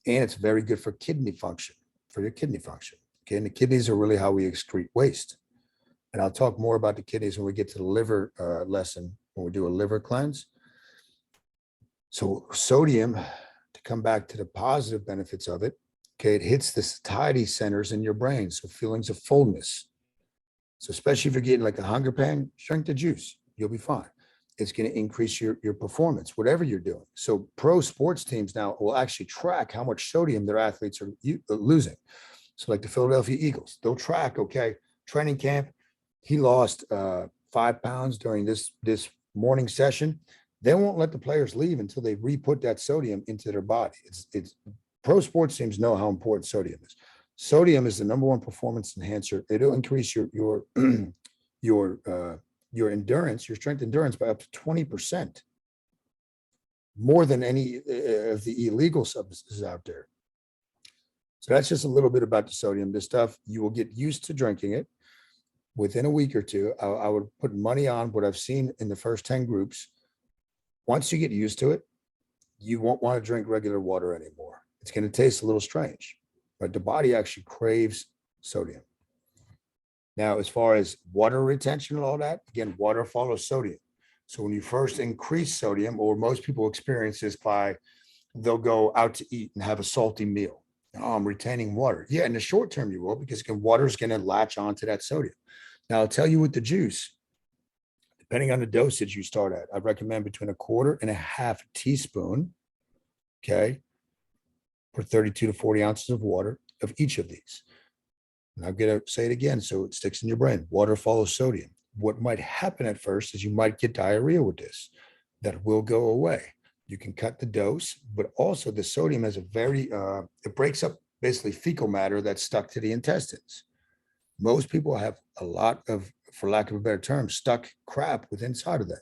and it's very good for kidney function, for your kidney function. Okay, and the kidneys are really how we excrete waste. And I'll talk more about the kidneys when we get to the liver lesson, when we do a liver cleanse. So sodium, to come back to the positive benefits of it, okay, it hits the satiety centers in your brain. So feelings of fullness. So especially if you're getting like a hunger pang, drink the juice, you'll be fine. It's going to increase your performance, whatever you're doing. So pro sports teams now will actually track how much sodium their athletes are losing. So like the Philadelphia Eagles, they'll track, okay, training camp, he lost 5 pounds during this morning session. They won't let the players leave until they re-put that sodium into their body. It's pro sports teams know how important sodium is. Sodium is the number one performance enhancer. It'll increase your endurance, your strength endurance by up to 20%, more than any of the illegal substances out there. So that's just a little bit about the sodium. This stuff, you will get used to drinking it within a week or two. I would put money on what I've seen in the first 10 groups. Once you get used to it, you won't want to drink regular water anymore. It's going to taste a little strange, but the body actually craves sodium. Now, as far as water retention and all that, again, water follows sodium. So when you first increase sodium, or most people experience this by, they'll go out to eat and have a salty meal. Oh, I'm retaining water. Yeah, in the short term you will, because water is going to latch onto that sodium. Now, I'll tell you with the juice, depending on the dosage you start at, I recommend between 1/4 and 1/2 teaspoon, okay, for 32 to 40 ounces of water of each of these. And I'm going to say it again so it sticks in your brain. Water follows sodium. What might happen at first is you might get diarrhea with this. That will go away. You can cut the dose, but also the sodium has a very, it breaks up basically fecal matter that's stuck to the intestines. Most people have a lot of, for lack of a better term, stuck crap within inside of them.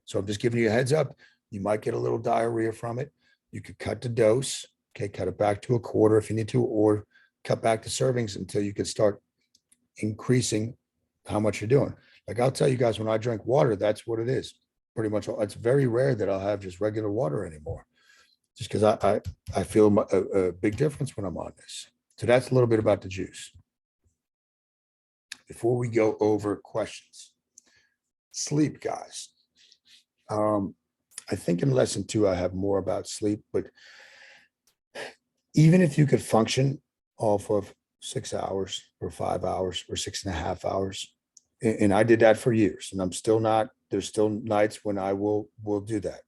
So I'm just giving you a heads up. You might get a little diarrhea from it. You could cut the dose, okay, cut it back to 1/4 if you need to, or cut back the servings until you can start increasing how much you're doing. Like I'll tell you guys, when I drink water, that's what it is. pretty much all. It's very rare that I'll have just regular water anymore, just because I feel a big difference when I'm on this. So that's a little bit about the juice. Before we go over questions, sleep, guys. I think in lesson 2 I have more about sleep, but even if you could function off of 6 hours or 5 hours or 6.5 hours, and I did that for years, and I'm still not. There's still nights when I will do that.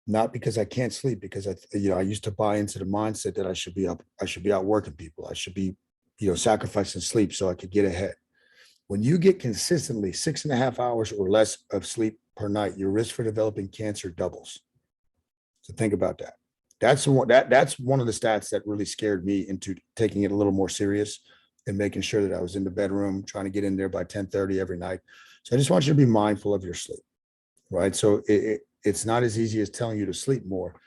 Not because I can't sleep, because I used to buy into the mindset that I should be up, I should be out working people. I should be, sacrificing sleep so I could get ahead. When you get consistently 6.5 hours or less of sleep per night, your risk for developing cancer doubles. So think about that. That's one of the stats that really scared me into taking it a little more serious and making sure that I was in the bedroom, trying to get in there by 10:30 every night. So I just want you to be mindful of your sleep, right? So it's not as easy as telling you to sleep more.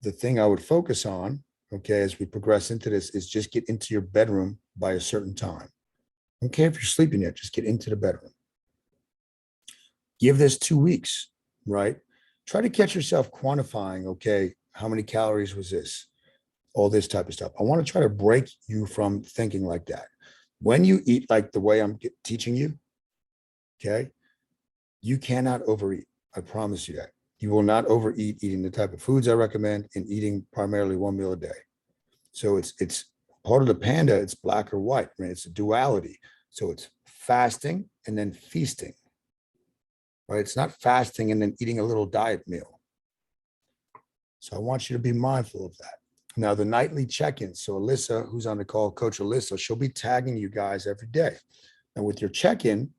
The thing I would focus on, okay, as we progress into this, is just get into your bedroom by a certain time. I don't care if you're sleeping yet, just get into the bedroom. Give this 2 weeks, right? Try to catch yourself quantifying, okay, how many calories was this? All this type of stuff. I want to try to break you from thinking like that. When you eat like the way I'm teaching you, okay, you cannot overeat. I promise you that. You will not overeat eating the type of foods I recommend and eating primarily 1 meal a day. So it's part of the Panda. It's black or white. I mean, it's a duality. So it's fasting and then feasting, right? It's not fasting and then eating a little diet meal. So I want you to be mindful of that. Now, the nightly check-ins. So Alyssa, who's on the call, Coach Alyssa, she'll be tagging you guys every day. And with your check-in,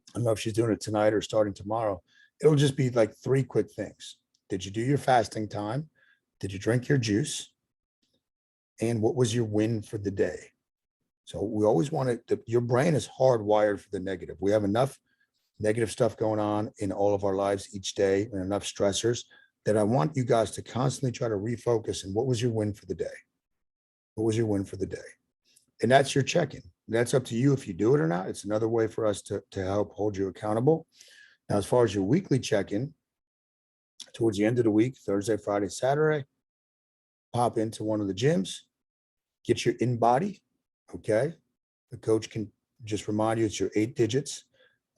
I don't know if she's doing it tonight or starting tomorrow, it'll just be like 3 quick things. Did you do your fasting time? Did you drink your juice? And what was your win for the day? So we always want your brain is hardwired for the negative. We have enough negative stuff going on in all of our lives each day and enough stressors that I want you guys to constantly try to refocus. And what was your win for the day? What was your win for the day? And that's your check-in. That's up to you if you do it or not. It's another way for us to help hold you accountable. Now, as far as your weekly check-in, towards the end of the week, Thursday, Friday, Saturday, pop into one of the gyms, get your in-body, okay? The coach can just remind you it's your 8 digits.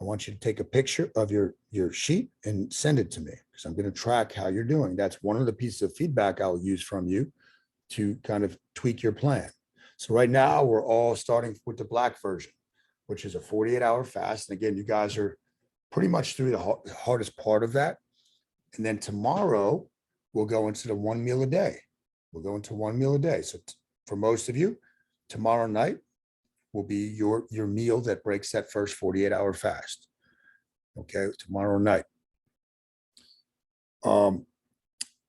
I want you to take a picture of your sheet and send it to me because I'm going to track how you're doing. That's one of the pieces of feedback I'll use from you to kind of tweak your plan. So right now we're all starting with the black version, which is a 48-hour fast. And again, you guys are pretty much through the hardest part of that. And then tomorrow we'll go into the 1 meal a day. We'll go into 1 meal a day. So for most of you, tomorrow night will be your meal that breaks that first 48-hour fast. Okay, tomorrow night.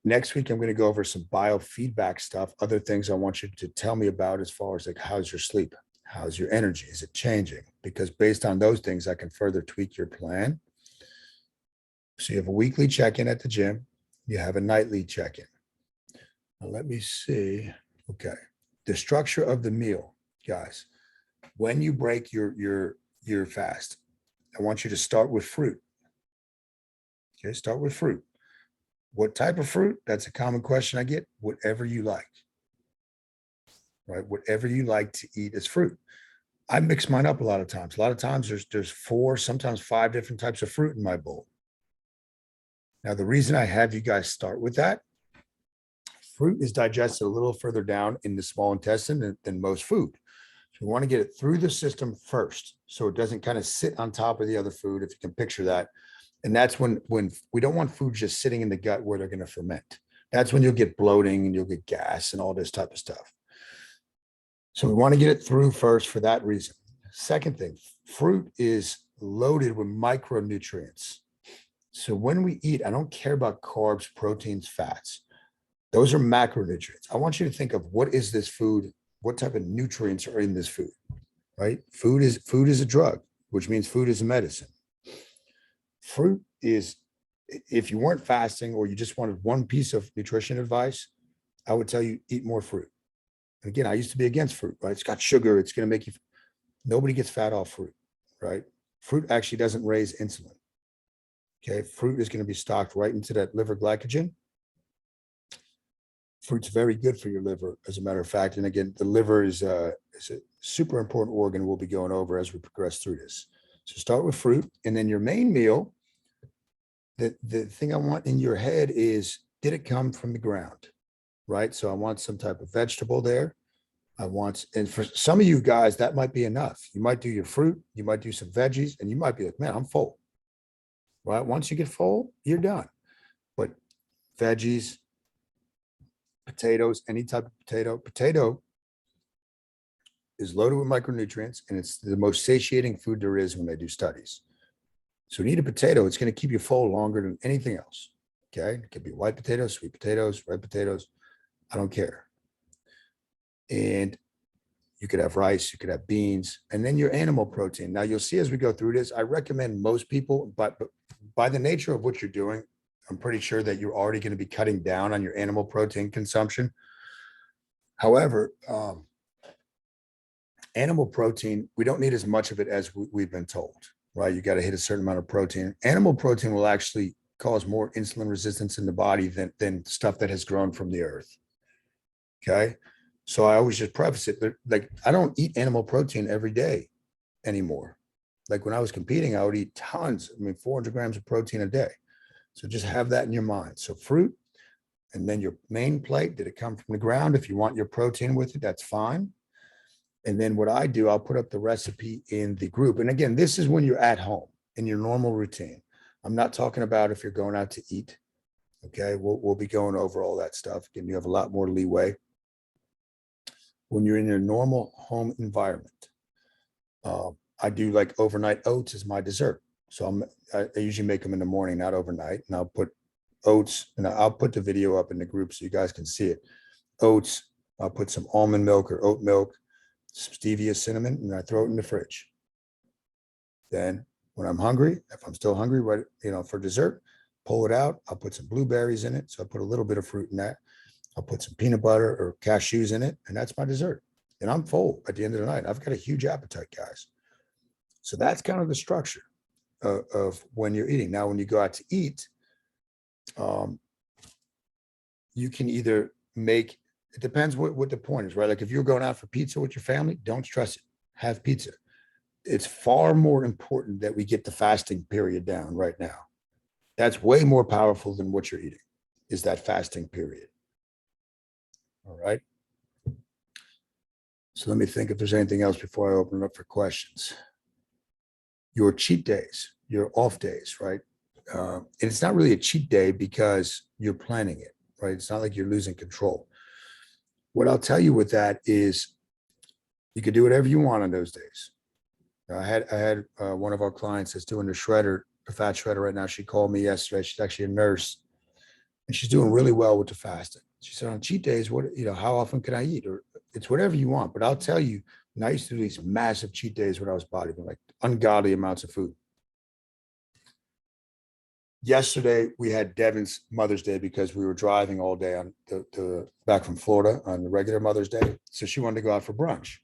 Next week, I'm going to go over some biofeedback stuff, other things I want you to tell me about as far as like, how's your sleep? How's your energy? Is it changing? Because based on those things, I can further tweak your plan. So you have a weekly check-in at the gym. You have a nightly check-in. Now, let me see. Okay. The structure of the meal, guys. When you break your fast, I want you to start with fruit. Okay, start with fruit. What type of fruit? That's a common question I get. Whatever you like, right? Whatever you like to eat as fruit. I mix mine up a lot of times. A lot of times there's 4, sometimes 5 different types of fruit in my bowl. Now, the reason I have you guys start with that, fruit is digested a little further down in the small intestine than most food. So we want to get it through the system first so it doesn't kind of sit on top of the other food, if you can picture that. And that's when we don't want food just sitting in the gut where they're going to ferment. That's when you'll get bloating and you'll get gas and all this type of stuff. So we want to get it through first for that reason. Second thing, fruit is loaded with micronutrients. So when we eat, I don't care about carbs, proteins, fats. Those are macronutrients. I want you to think of what is this food? What type of nutrients are in this food, right? Food is a drug, which means food is a medicine. Fruit is, if you weren't fasting or you just wanted one piece of nutrition advice, I would tell you eat more fruit. And again, I used to be against fruit, right? It's got sugar. It's going to make you, nobody gets fat off fruit, right? Fruit actually doesn't raise insulin. Okay. Fruit is going to be stocked right into that liver glycogen. Fruit's very good for your liver, as a matter of fact. And again, the liver is a super important organ we'll be going over as we progress through this. So start with fruit, and then your main meal, the thing I want in your head is, did it come from the ground? Right? So I want some type of vegetable there. And for some of you guys, that might be enough. You might do your fruit, you might do some veggies, and you might be like, man, I'm full. Right? Once you get full, you're done. But veggies, potatoes, any type of potato is loaded with micronutrients, and it's the most satiating food there is when they do studies. So when you eat a potato, it's going to keep you full longer than anything else. Okay. It could be white potatoes, sweet potatoes, red potatoes. I don't care. And you could have rice, you could have beans, and then your animal protein. Now you'll see as we go through this, I recommend most people, but by the nature of what you're doing, I'm pretty sure that you're already going to be cutting down on your animal protein consumption. However, animal protein, we don't need as much of it as we've been told, right? You got to hit a certain amount of protein. Animal protein will actually cause more insulin resistance in the body than stuff that has grown from the earth. Okay. So I always just preface it, but like, I don't eat animal protein every day anymore. Like when I was competing, I would eat tons, 400 grams of protein a day. So just have that in your mind. So fruit, and then your main plate, did it come from the ground? If you want your protein with it, that's fine. And then what I do, I'll put up the recipe in the group. And again, this is when you're at home in your normal routine. I'm not talking about if you're going out to eat. Okay. We'll be going over all that stuff. Again, you have a lot more leeway when you're in your normal home environment. I do like overnight oats as my dessert. So I usually make them in the morning, not overnight. And I'll put oats, and I'll put the video up in the group so you guys can see it. Oats, I'll put some almond milk or oat milk, some stevia, cinnamon, and I throw it in the fridge. Then when I'm hungry, if I'm still hungry, right, for dessert, pull it out. I'll put some blueberries in it. So I put a little bit of fruit in that. I'll put some peanut butter or cashews in it, and that's my dessert. And I'm full at the end of the night. I've got a huge appetite, guys. So that's kind of the structure of when you're eating. Now, when you go out to eat, you can either make, it depends what the point is, right? Like if you're going out for pizza with your family, don't stress it. Have pizza. It's far more important that we get the fasting period down right now. That's way more powerful than what you're eating, is that fasting period. All right. So let me think if there's anything else before I open it up for questions. Your cheat days, your off days, right? And it's not really a cheat day because you're planning it, right? It's not like you're losing control. What I'll tell you with that is you can do whatever you want on those days. I had one of our clients that's doing the fat shredder right now. She called me yesterday. She's actually a nurse, and she's doing really well with the fasting. She said, on cheat days, how often can I eat? Or it's whatever you want. But I'll tell you, and I used to do these massive cheat days when I was bodybuilding, like ungodly amounts of food. Yesterday, we had Devin's Mother's Day because we were driving all day on back from Florida on the regular Mother's Day. So she wanted to go out for brunch.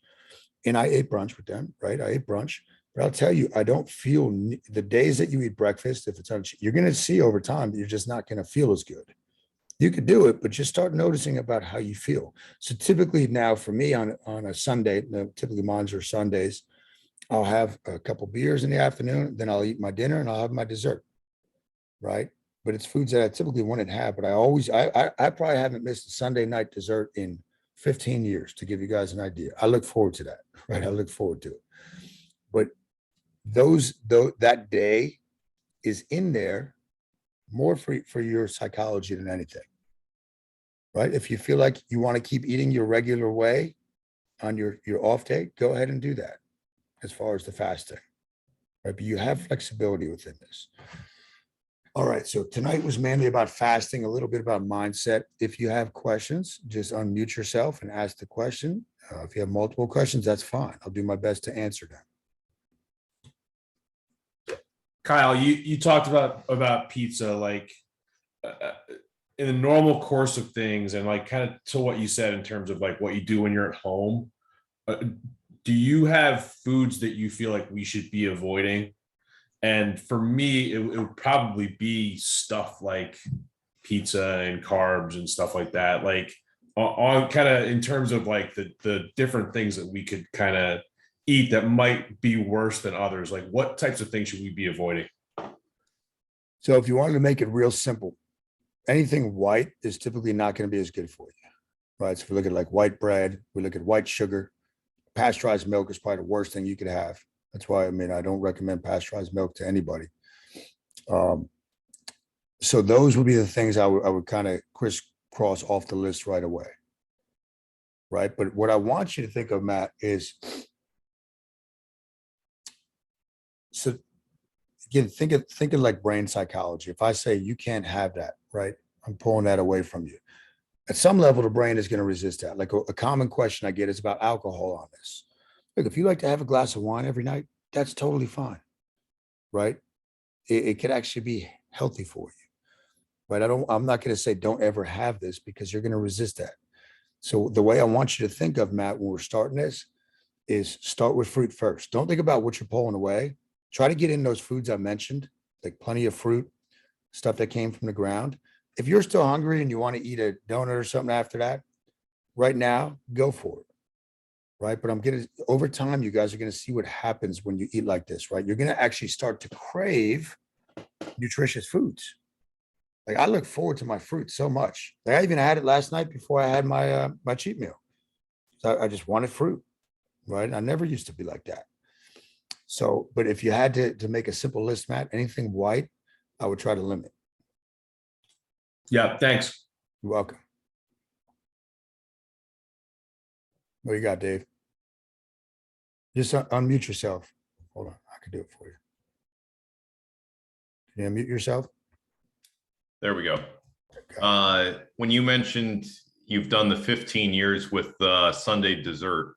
And I ate brunch with them, right? I ate brunch. But I'll tell you, I don't feel the days that you eat breakfast, if it's on, you're going to see over time that you're just not going to feel as good. You could do it, but just start noticing about how you feel. So typically now for me on a Sunday, typically mine are Sundays, I'll have a couple beers in the afternoon, then I'll eat my dinner and I'll have my dessert, right? But it's foods that I typically wouldn't have, but I probably haven't missed a Sunday night dessert in 15 years, to give you guys an idea. I look forward to that, right? I look forward to it. But that day is in there more for your psychology than anything, right? If you feel like you want to keep eating your regular way on your off day, go ahead and do that as far as the fasting, right? But you have flexibility within this. All right, so tonight was mainly about fasting, a little bit about mindset. If you have questions, just unmute yourself and ask the question. If you have multiple questions, that's fine. I'll do my best to answer them. Kyle, you talked about pizza, like in the normal course of things, and like kind of to what you said in terms of like what you do when you're at home. Do you have foods that you feel like we should be avoiding And for me, it would probably be stuff like pizza and carbs and stuff like that. Like on kind of in terms of like the different things that we could kind of eat that might be worse than others. Like what types of things should we be avoiding? So if you wanted to make it real simple, anything white is typically not going to be as good for you, right? So if we look at like white bread, we look at white sugar, pasteurized milk is probably the worst thing you could have. That's why, I mean, I don't recommend pasteurized milk to anybody. So those would be the things I would kind of crisscross off the list right away. Right. But what I want you to think of, Matt, is so again, think of like brain psychology. If I say you can't have that, right? I'm pulling that away from you. At some level, the brain is going to resist that. Like a common question I get is about alcohol on this. Look, if you like to have a glass of wine every night, that's totally fine, right? It could actually be healthy for you, right? I'm not going to say don't ever have this because you're going to resist that. So the way I want you to think of, Matt, when we're starting this is start with fruit first. Don't think about what you're pulling away. Try to get in those foods I mentioned, like plenty of fruit, stuff that came from the ground. If you're still hungry and you want to eat a donut or something after that, right now, go for it. Right. But over time, you guys are going to see what happens when you eat like this, right? You're going to actually start to crave nutritious foods. Like I look forward to my fruit so much. Like I even had it last night before I had my cheat meal. So I just wanted fruit, right? I never used to be like that. So, but if you had to make a simple list, Matt, anything white, I would try to limit. Yeah, thanks. You're welcome. What you got, Dave? Just unmute yourself. Hold on, I can do it for you. Can you unmute yourself? There we go. When you mentioned you've done the 15 years with Sunday dessert,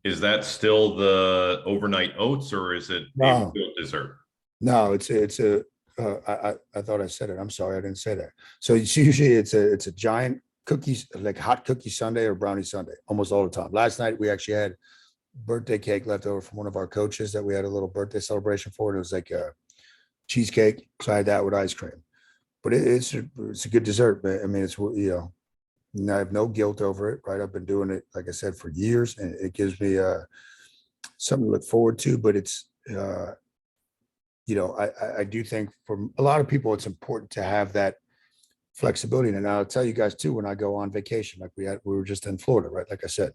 is that still the overnight oats or is it a dessert? No, it's I thought I said it. I'm sorry, I didn't say that. So it's usually it's a giant cookies, like hot cookie sundae or brownie sundae, almost all the time. Last night we actually had birthday cake left over from one of our coaches that we had a little birthday celebration for. And it was like a cheesecake. So I had that with ice cream. But it's a good dessert. But I mean, it's, you know, I have no guilt over it, right? I've been doing it, like I said, for years, and it gives me something to look forward to. But it's, you know, I do think for a lot of people, it's important to have that flexibility. And I'll tell you guys too, when I go on vacation, like we were just in Florida, right? Like I said,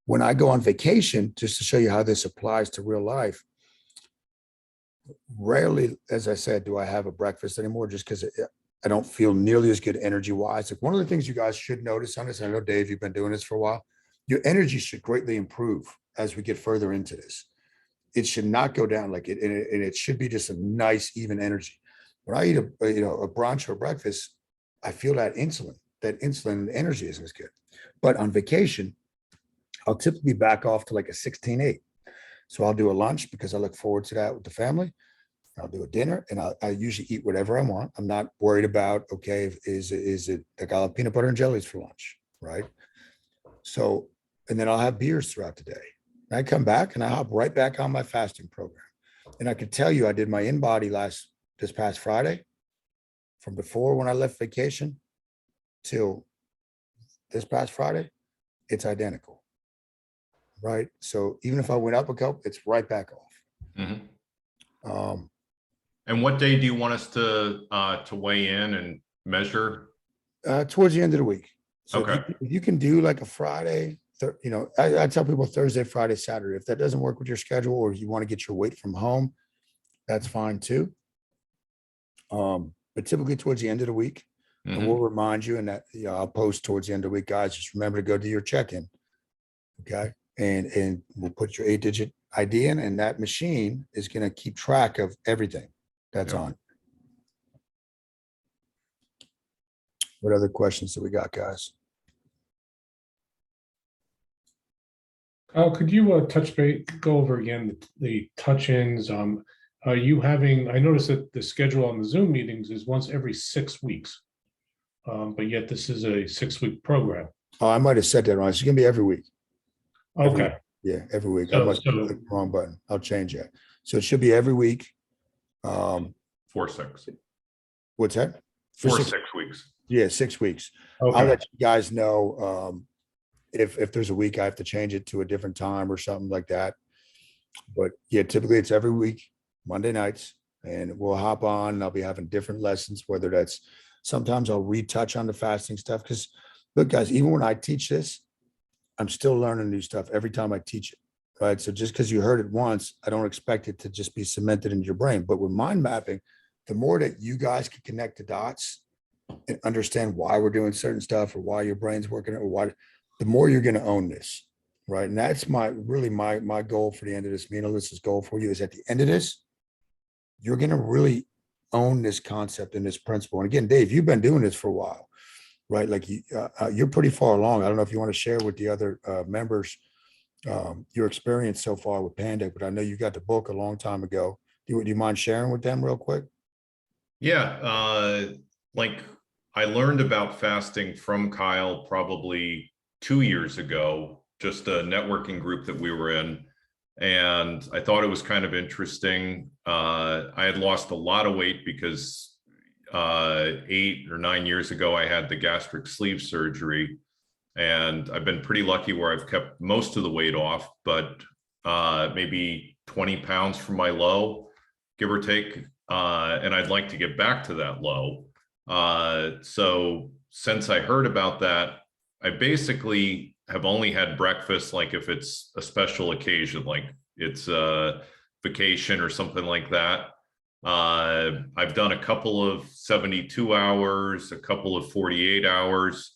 when I go on vacation, just to show you how this applies to real life, rarely, as I said, do I have a breakfast anymore, just because I don't feel nearly as good energy wise. Like one of the things you guys should notice on this, I know Dave, you've been doing this for a while, your energy should greatly improve as we get further into this. It should not go down like it, and it should be just a nice, even energy. When I eat a brunch or breakfast, I feel that insulin and energy isn't as good. But on vacation, I'll typically back off to like a 16-8. So I'll do a lunch because I look forward to that with the family. I'll do a dinner and I usually eat whatever I want. I'm not worried about, okay, is it like I'll have peanut butter and jellies for lunch, right? So, and then I'll have beers throughout the day. And I come back and I hop right back on my fasting program. And I can tell you, I did my in-body this past Friday, from before when I left vacation till this past Friday, it's identical, right? So even if I went up a couple, it's right back off. Mm-hmm. And what day do you want us to weigh in and measure? Towards the end of the week. So okay. if you can do like a Friday, you know, I tell people Thursday, Friday, Saturday. If that doesn't work with your schedule, or if you want to get your weight from home, that's fine too. But typically towards the end of the week, and we'll remind you, and that, you know, I'll post towards the end of the week, guys, just remember to go do your check-in. Okay. And we'll put your 8-digit ID in, and that machine is going to keep track of everything that's on. What other questions do we got, guys? Kyle, could you go over again the touch-ins? Are you having, I noticed that the schedule on the Zoom meetings is once every 6 weeks, but yet this is a 6-week program. Oh, I might have said that wrong. It's going to be every week. Okay. Yeah, every week. So, I must have clicked the wrong button. I'll change that. So it should be every week. 4-6, What's that? For 4 six, 6 weeks. yeah, 6 weeks. I'll Okay, let you guys know if there's a week I have to change it to a different time or something like that. But yeah, typically it's every week, Monday nights, and we'll hop on and I'll be having different lessons, whether that's sometimes I'll retouch on the fasting stuff. Because look, guys, even when I teach this, I'm still learning new stuff every time I teach it. Right. So just because you heard it once, I don't expect it to just be cemented into your brain. But with mind mapping, the more that you guys can connect the dots and understand why we're doing certain stuff or why your brain's working or why, the more you're going to own this. Right. And that's my goal for the end of this. Me and Alyssa's goal for you is at the end of this, you're going to really own this concept and this principle. And again, Dave, you've been doing this for a while, right? Like you're pretty far along. I don't know if you want to share with the other members your experience so far with Panda, but I know you got the book a long time ago. Do you mind sharing with them real quick? Yeah, like I learned about fasting from Kyle probably 2 years ago, just a networking group that we were in. And I thought it was kind of interesting. I had lost a lot of weight because 8 or 9 years ago, I had the gastric sleeve surgery. And I've been pretty lucky where I've kept most of the weight off, but maybe 20 pounds from my low, give or take. And I'd like to get back to that low. So since I heard about that, I basically have only had breakfast, like if it's a special occasion, like it's a vacation or something like that. I've done a couple of 72 hours, a couple of 48 hours.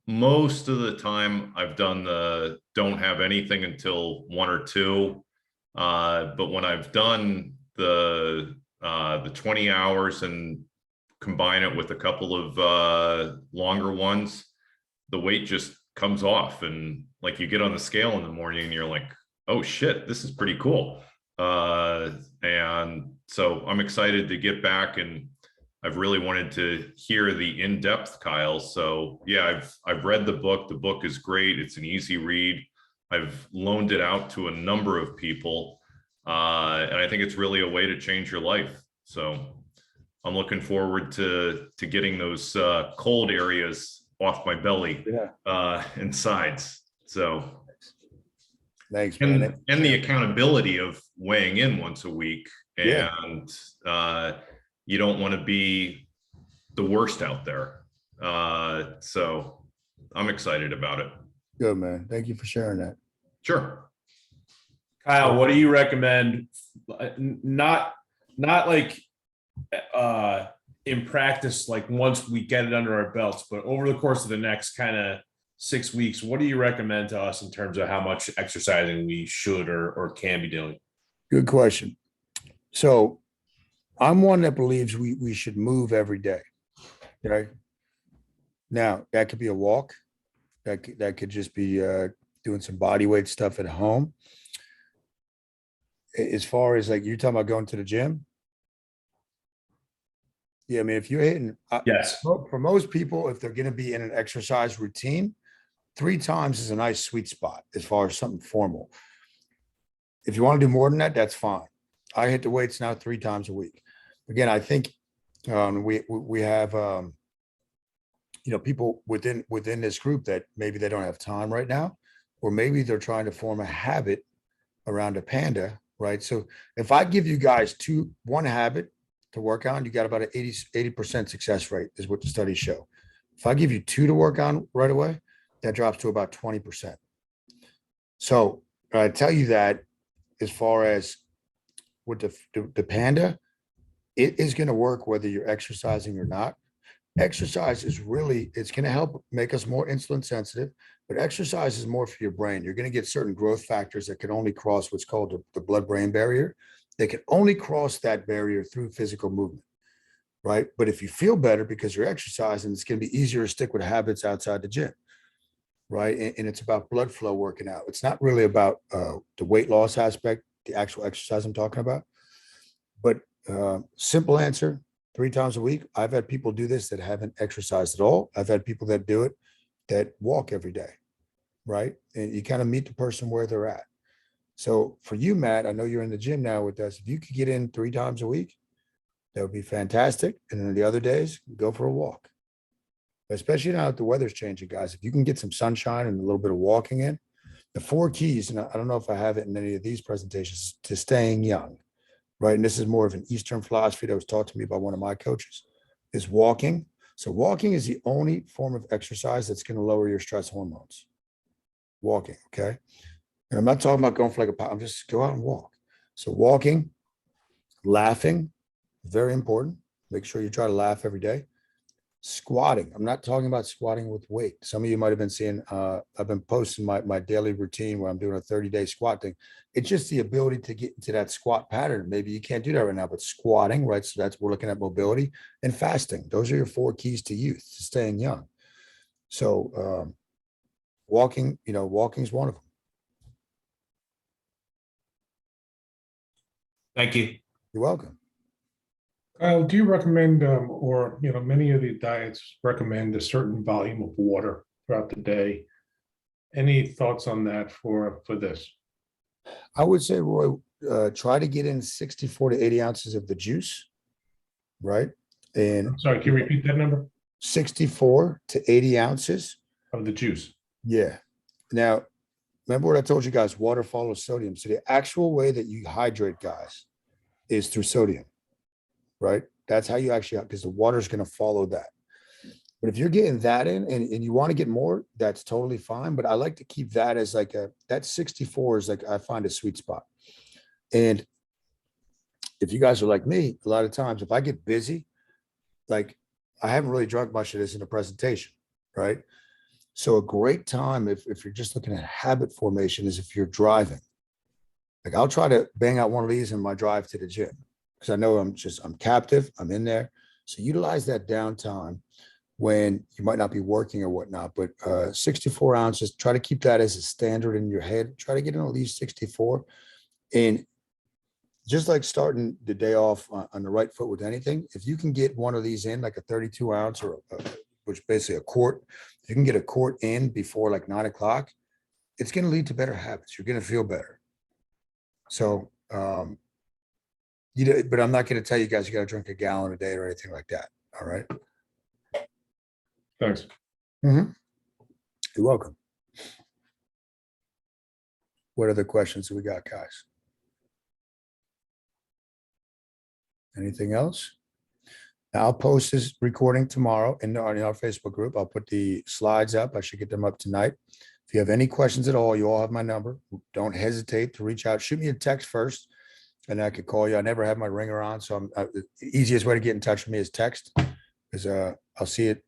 Most of the time I've done the don't have anything until 1 or 2. But when I've done the 20 hours and combine it with a couple of longer ones, the weight just comes off. And like you get on the scale in the morning and you're like, oh shit, this is pretty cool. And so I'm excited to get back, and I've really wanted to hear the in-depth Kyle. So yeah, I've read the book. The book is great. It's an easy read. I've loaned it out to a number of people. And I think it's really a way to change your life. So I'm looking forward to getting those cold areas off my belly and sides. So Thanks, man. and the accountability of weighing in once a week. Yeah. And you don't want to be the worst out there. So I'm excited about it. Good, man. Thank you for sharing that. Sure. Kyle, what do you recommend? Not like in practice, like once we get it under our belts, but over the course of the next kind of 6 weeks, what do you recommend to us in terms of how much exercising we should or can be doing? Good question. So I'm one that believes we should move every day. Okay. Now that could be a walk. That could just be doing some body weight stuff at home. As far as like you're talking about going to the gym. Yeah, I mean, if you're hitting, Yes. for most people, if they're going to be in an exercise routine, 3 times is a nice sweet spot as far as something formal. If you want to do more than that, that's fine. I hit the weights now 3 times a week. Again, I think we have people within this group that maybe they don't have time right now, or maybe they're trying to form a habit around a Panda, right? So if I give you guys one habit to work on, you got about an 80% success rate is what the studies show. If I give you 2 to work on right away, that drops to about 20%. So I tell you that as far as with the Panda, it is going to work whether you're exercising or not. Exercise is really, it's going to help make us more insulin sensitive, but exercise is more for your brain. You're going to get certain growth factors that can only cross what's called the blood-brain barrier. They can only cross that barrier through physical movement, right? But if you feel better because you're exercising, it's going to be easier to stick with habits outside the gym, right? And it's about blood flow working out. It's not really about the weight loss aspect, the actual exercise I'm talking about. But simple answer, 3 times a week. I've had people do this that haven't exercised at all. I've had people that do it that walk every day, right? And you kind of meet the person where they're at. So for you, Matt, I know you're in the gym now with us. If you could get in 3 times a week, That would be fantastic. And then the other days, go for a walk. Especially now that the weather's changing, guys. If you can get some sunshine and a little bit of walking in, the 4 keys, and I don't know if I have it in any of these presentations, to staying young, right? And this is more of an Eastern philosophy that was taught to me by one of my coaches, is walking. So walking is the only form of exercise that's going to lower your stress hormones. Walking, okay? And I'm not talking about going for like I'm just go out and walk. So walking, laughing, very important. Make sure you try to laugh every day. Squatting. I'm not talking about squatting with weight. Some of you might have been seeing, I've been posting my daily routine where I'm doing a 30-day squat thing. It's just the ability to get into that squat pattern. Maybe you can't do that right now, but squatting, right? So we're looking at mobility and fasting. Those are your 4 keys to youth, to staying young. So walking, walking is one of them. Thank you. You're welcome. Kyle, do you recommend, or, many of the diets recommend a certain volume of water throughout the day? Any thoughts on that for this? I would say, Roy, try to get in 64 to 80 ounces of the juice, right? And I'm sorry, can you repeat that number? 64 to 80 ounces. Of the juice. Yeah. Now, remember what I told you guys, water follows sodium. So the actual way that you hydrate, guys, is through sodium, right? That's how you actually, because the water is going to follow that. But if you're getting that in and you want to get more, that's totally fine. But I like to keep that as like that 64 is like, I find a sweet spot. And if you guys are like me, a lot of times, if I get busy, like I haven't really drunk much of this in a presentation, right? So a great time, if you're just looking at habit formation, is if you're driving. Like I'll try to bang out one of these in my drive to the gym because I know I'm captive, I'm in there. So utilize that downtime when you might not be working or whatnot, but 64 ounces, try to keep that as a standard in your head. Try to get in at least 64. And just like starting the day off on the right foot with anything, if you can get one of these in, like a 32 ounce or which basically a quart, if you can get a quart in before like 9 o'clock, it's going to lead to better habits. You're going to feel better. So, but I'm not going to tell you guys you got to drink a gallon a day or anything like that. All right. Thanks. Mm-hmm. You're welcome. What other questions do we got, guys? Anything else? Now, I'll post this recording tomorrow in our Facebook group. I'll put the slides up. I should get them up tonight. If you have any questions at all, you all have my number. Don't hesitate to reach out. Shoot me a text first, and I could call you. I never have my ringer on, so the easiest way to get in touch with me is text, because I'll see it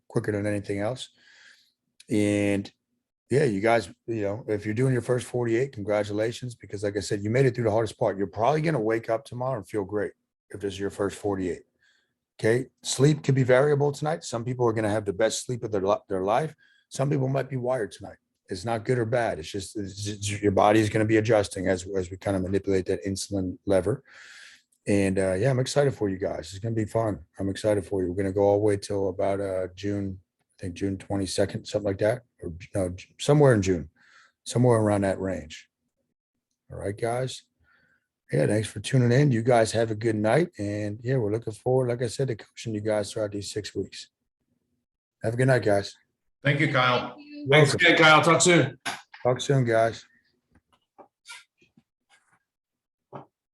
quicker than anything else. And yeah, you guys, if you're doing your first 48, congratulations, because like I said, you made it through the hardest part. You're probably going to wake up tomorrow and feel great if this is your first 48. Okay. Sleep could be variable tonight. Some people are going to have the best sleep of their life. Some people might be wired tonight. It's not good or bad. It's just your body is going to be adjusting as we kind of manipulate that insulin lever. And yeah, I'm excited for you guys. It's going to be fun. I'm excited for you. We're going to go all the way till about June, I think June 22nd, something like that, or no, somewhere in June, somewhere around that range. All right, guys. Yeah, thanks for tuning in. You guys have a good night. And yeah, we're looking forward, like I said, to coaching you guys throughout these 6 weeks. Have a good night, guys. Thank you, Kyle. Thanks again, Kyle. Talk soon. Talk soon, guys.